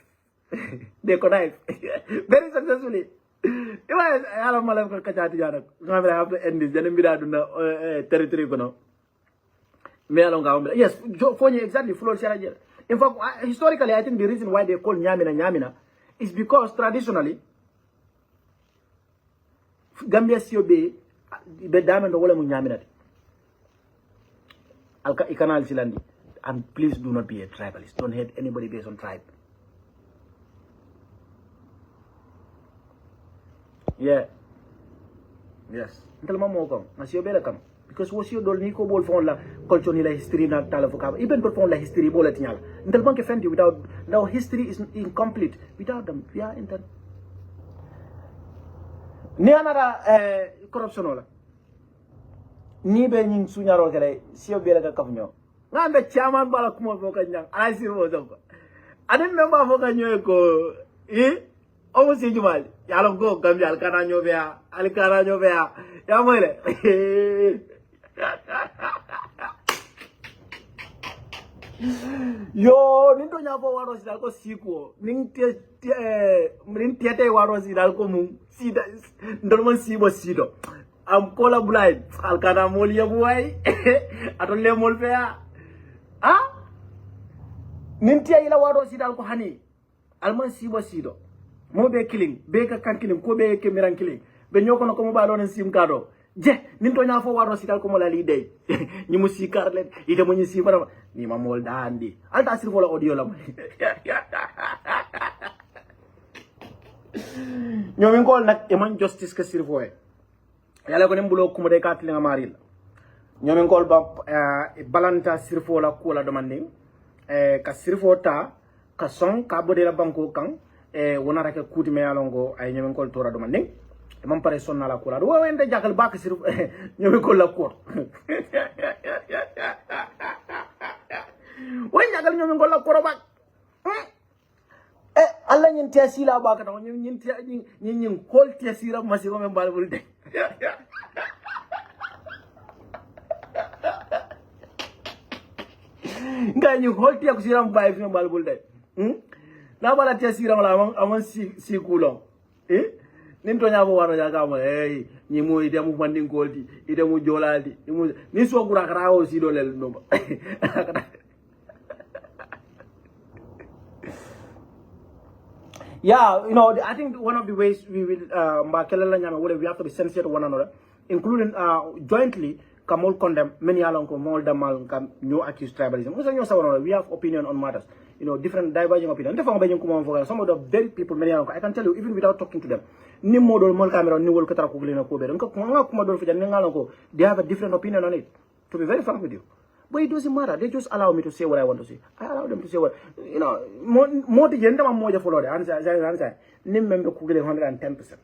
Speaker 3: They connive. Very successfully. Iwa yala malam ko kachati jana. Gambia have to end this. Jana mbida duna territory kono. Me alonga yes, for exactly floor shara. In fact, historically, I think the reason why they call Nyamina is because traditionally, Gambia COB, the diamond wole mu Nyamina. Alka ikanal silandi. And please do not be a tribalist. Don't hate anybody based on tribe. Yeah. Yes. Until mama come. Na COB come. Because what's your dol ni ko bol fon la culture ni la history na tala fo even but fon la history bola tinyala intel bank fendi without now history is incomplete without them we are intel ni anara corruption wala ni be nyin sunyaro kale sio be la ka kafnyo ngambe chairman bala kuma fo ka nyang ala sirwo zonko aden memba fo ka nyoy ko omo si jumal yalo go Gambia alkana nyobea ya moyle yo ninto nyabo waro sidal ko siko nin tete waro sidal ko mum sida ndorman sibo sido am kola bulay alkana mol yabu way ato le mol fea nin tiya ila waro sidal ko hani alman sibo sido mo be killing be ka kan killing ko be ke miran killing be nyoko no ko mo balon sim kado je ninto nya fo waro sidal ko mo la li dey ni mo sikar len ite mo ni si fara ni ma mol dandi alta sir vola audio la ñomin ko nak e man justice ka sir voye yalla ko nem bulo ko mo de kat li nga maril ñomin ko ba balanta sir fo la ko la demanding ka sir fo ta ka son ka bodé la banko kan wona rek kuti me alongo ay ñomin ko tora demanding man pare sonna la kula do wende jakal bak sir ñomi ko la ko way jakal ñomi ko la ko bak alla ñin tiasila bak taw ñin ñin kol tiasira masiro men balbul de nga ñu hol tiak siram bay fi balbul de la bala tiasira la amon si kulon ninto nyabo waro jaga mo ni mo ide mu bandin goldi ide mu joladi ni so gura karawo si do lel no yeah, you know, I think one of the ways we will we have to be sincere to one another, including jointly come all condemn many along come all them come no accuse tribalism. We have opinion on matters, you know, different diverging opinion. Some of the very people many along I can tell you even without talking to them. Ni model mol camera ni wol katara ko glena ko be they have a different opinion on it, to be very frank with you. But it doesn't matter. They just allow me to say what I want to say. I allow them to say what, you know, more the gender more the follow the answer. Nim member ko 110%.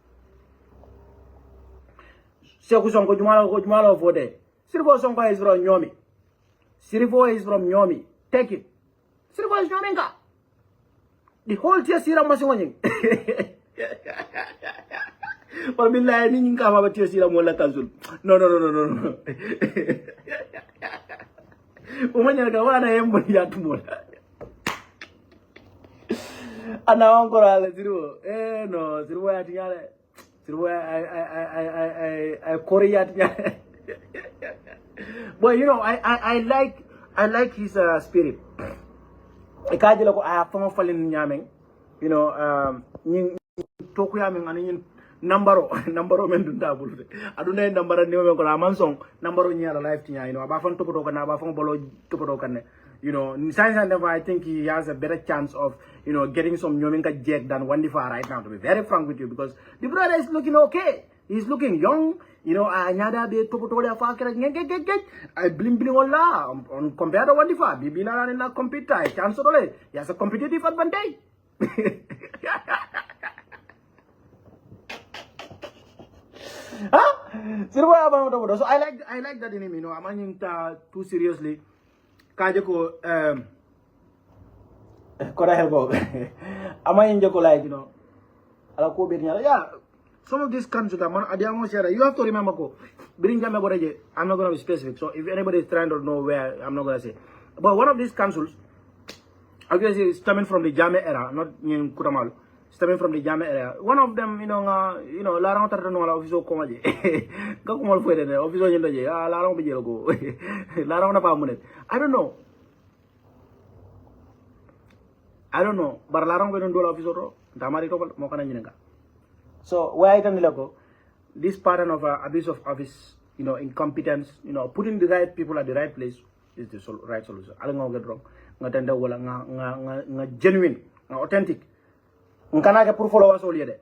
Speaker 3: Seku sonko jumalo for day. Sirvo sonko is from Nyomi. Sirvo is from Nyomi. Take it. Sirvo is Nyomenga. The whole tia sira masingonying. But billahi ni nka ba tia sira mo la kanzul. No. Umanya ka wana yembo ya tumola. Ana wango la sirvo. No, sirvo ya tingale. I Korea. But you know, I like his spirit. I have found falling nyaming. You know, toku yaming and numbero men do double. I don't know number and new mansong, number in your life, you know, about fun to put on about bolo to put on. you know, science and never, I think he has a better chance of, you know, getting some Nyominka Jack than Wandifa right now, to be very frank with you, because the brother is looking okay. He's looking young, you know, I bling Allah on compared to Wandifa. Bibina na compete, chance ole. He has a competitive advantage. Huh? So I like that in him, you know. I'm not too seriously. Kajako Koda help. Am I in Joko like, you know? Yeah. Some of these countries, you have to remember, I'm not going to be specific. So if anybody is trying to know where, I'm not going to say. But one of these councils, obviously, is stemming from the Jame era, not in Kutamalu. Stemming from the Jame area. One of them, you know, Larang Tarano office of Comaji. Gakumal Fede, office of Yendaje, Larang Bijogo, Larang Pamunet. I don't know, but Larang will do office of Damarito Mokananga. So, where I can go, this pattern of abuse of office, you know, incompetence, you know, putting the right people at the right place is the right solution. I don't know get wrong. Genuine, authentic. Nkanake pour followers all yede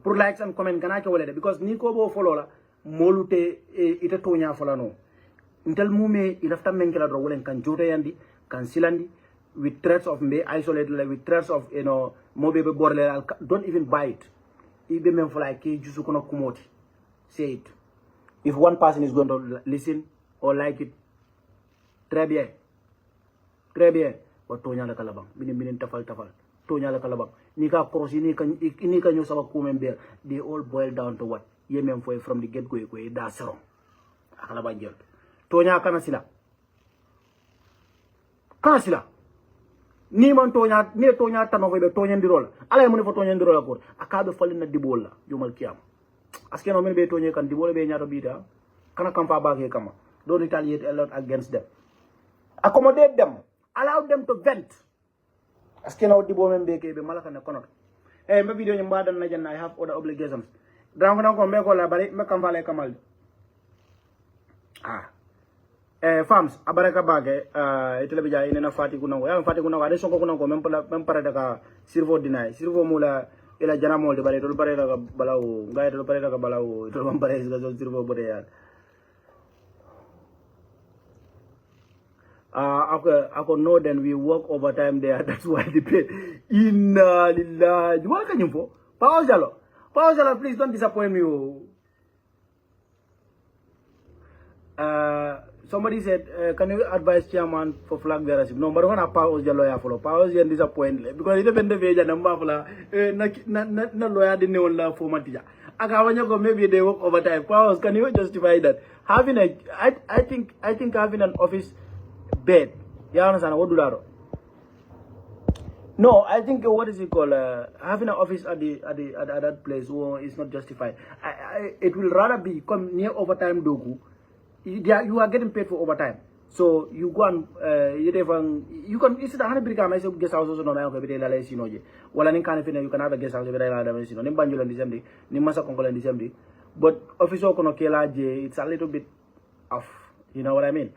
Speaker 3: pour likes and comment kanake wolede because ni ko bo follow la molute ita tonya fola no intel mume ilafta menkela do wolen kan jote yandi kan silandi with threats of me isolate like with threats of, you know, mobe be borle don't even buy it ibe men for like jusu kono kumoti say it if one person is going to listen or like it très bien wa tonya la kalabang binin tafal tonya la kalabang nika cross nika nyo saba kumember they all boil down to what yemem foi from the get go da sero akala banjel tonya kana sila ni man tonya ne tonya tano be tonya ndirol ala mun fo tonya ndirol ko akabe falina dibola jumal kiyam aske no men be tonya kan dibole be nyato bita kana kam fa baake kama don't retaliate a lot against them, accommodate them, allow them to vent. Aske no dibo men be ke be malaka ne kono my video nyamba dan na janna I have other obligations drango na ko me ko la bari me kam fa lay kamal fams abaraka bage itele be jay ina fati kunango ya fati kunango ade sonko kunango même para daga sirvo dinay sirvo mula ila jana molde bari to bare daga balaw ngay to bare daga balaw to mam bare ga sirvo bode ya I could know then we work overtime there. That's why they pay. Inna lillahi. What can you for? Pause, please don't disappoint me. Somebody said, can you advise chairman for flag bearership? No, but when I pause the lawyer follow. Pause and disappoint because it depends the way number na lawyer didn't know la for matija. Akawanya maybe they work overtime. Pause. Can you justify that? Having I think having an office bed. You understand what do that? No, I think what is it called? Having an office at that place is not justified. It will rather be come near overtime dogu. You are getting paid for overtime. So you go and you can it's the 100 I say guest house also no ma ko be la lay sino je. Wala nin kan fina you can have a guest house be la da sino. Nim banjul and December, nim masa kongola and December. But office ko no kela je it's a little bit off. You know what I mean?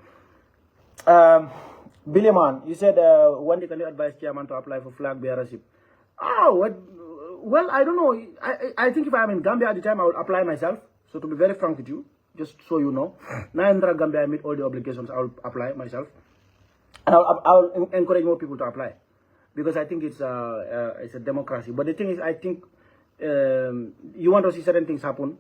Speaker 3: Billy Man, you said when can you advise chairman to apply for flag bearership? Well, I don't know. I think if I'm in Gambia at the time, I will apply myself. So to be very frank with you, just so you know, now in Gambia, I meet all the obligations. I will apply myself, and I'll encourage more people to apply because I think it's a democracy. But the thing is, I think you want to see certain things happen,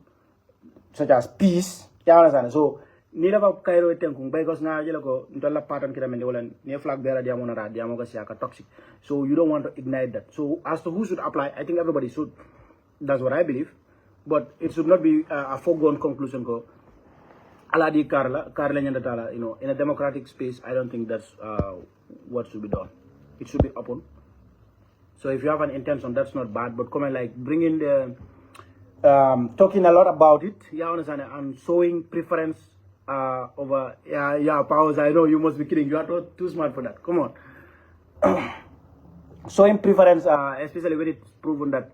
Speaker 3: such as peace. You understand? So. Nila kairo kung because na jela ko ntola pattern kita mende wala ni flag bearer dia mona ra dia mo kasi aka toxic, so you don't want to ignite that. So as to who should apply, I think everybody should. That's what I believe, but it should not be a foregone conclusion ko ala di Carla nyanda tala, you know, in a democratic space. I don't think that's what should be done. It should be open. So if you have an intention, that's not bad, but come and like bring in the talking a lot about it, yeah, understand, and showing preference over powers. I know you must be kidding. You are too smart for that. Come on. Showing preference, especially when it's proven that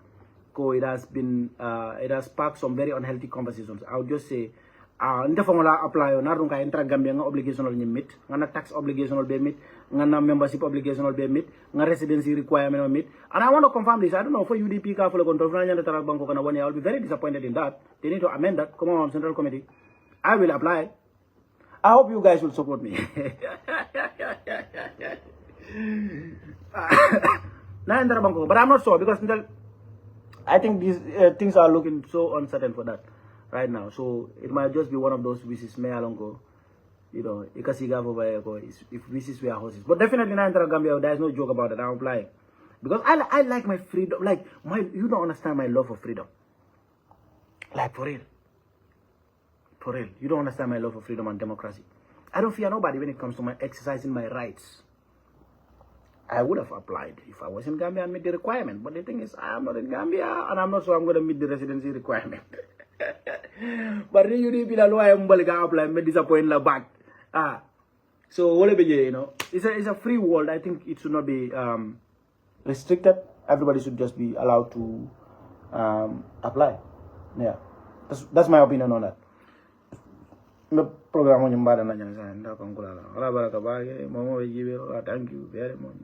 Speaker 3: it has sparked some very unhealthy conversations. I would just say, nita formula apply na runka intra Gambia nga obligation ol meet, nga tax obligation ol be meet, nga membership obligation will be meet, nga residency requirement will meet. And I want to confirm this. I don't know for UDP ka follow control banko kana 1 year. I'll be very disappointed in that. They need to amend that. Come on, Central Committee. I will apply. I hope you guys will support me. But I'm not sure because I think these things are looking so uncertain for that right now. So it might just be one of those wishes may alongo. You know, if wishes were horses. But definitely in Gambia, there's no joke about it. I'm applying. Because I like my freedom. Like you don't understand my love for freedom. Like for real. For real. You don't understand my love for freedom and democracy. I don't fear nobody when it comes to my exercising my rights. I would have applied if I was in Gambia and meet the requirement. But the thing is, I am not in Gambia and I'm not sure I'm going to meet the residency requirement. But the UDP, the lawyer, I'm going to apply, I'm disappointed la back. So whatever, you know, it's a free world. I think it should not be restricted. Everybody should just be allowed to apply. Yeah, that's my opinion on that. Program on thank you very much.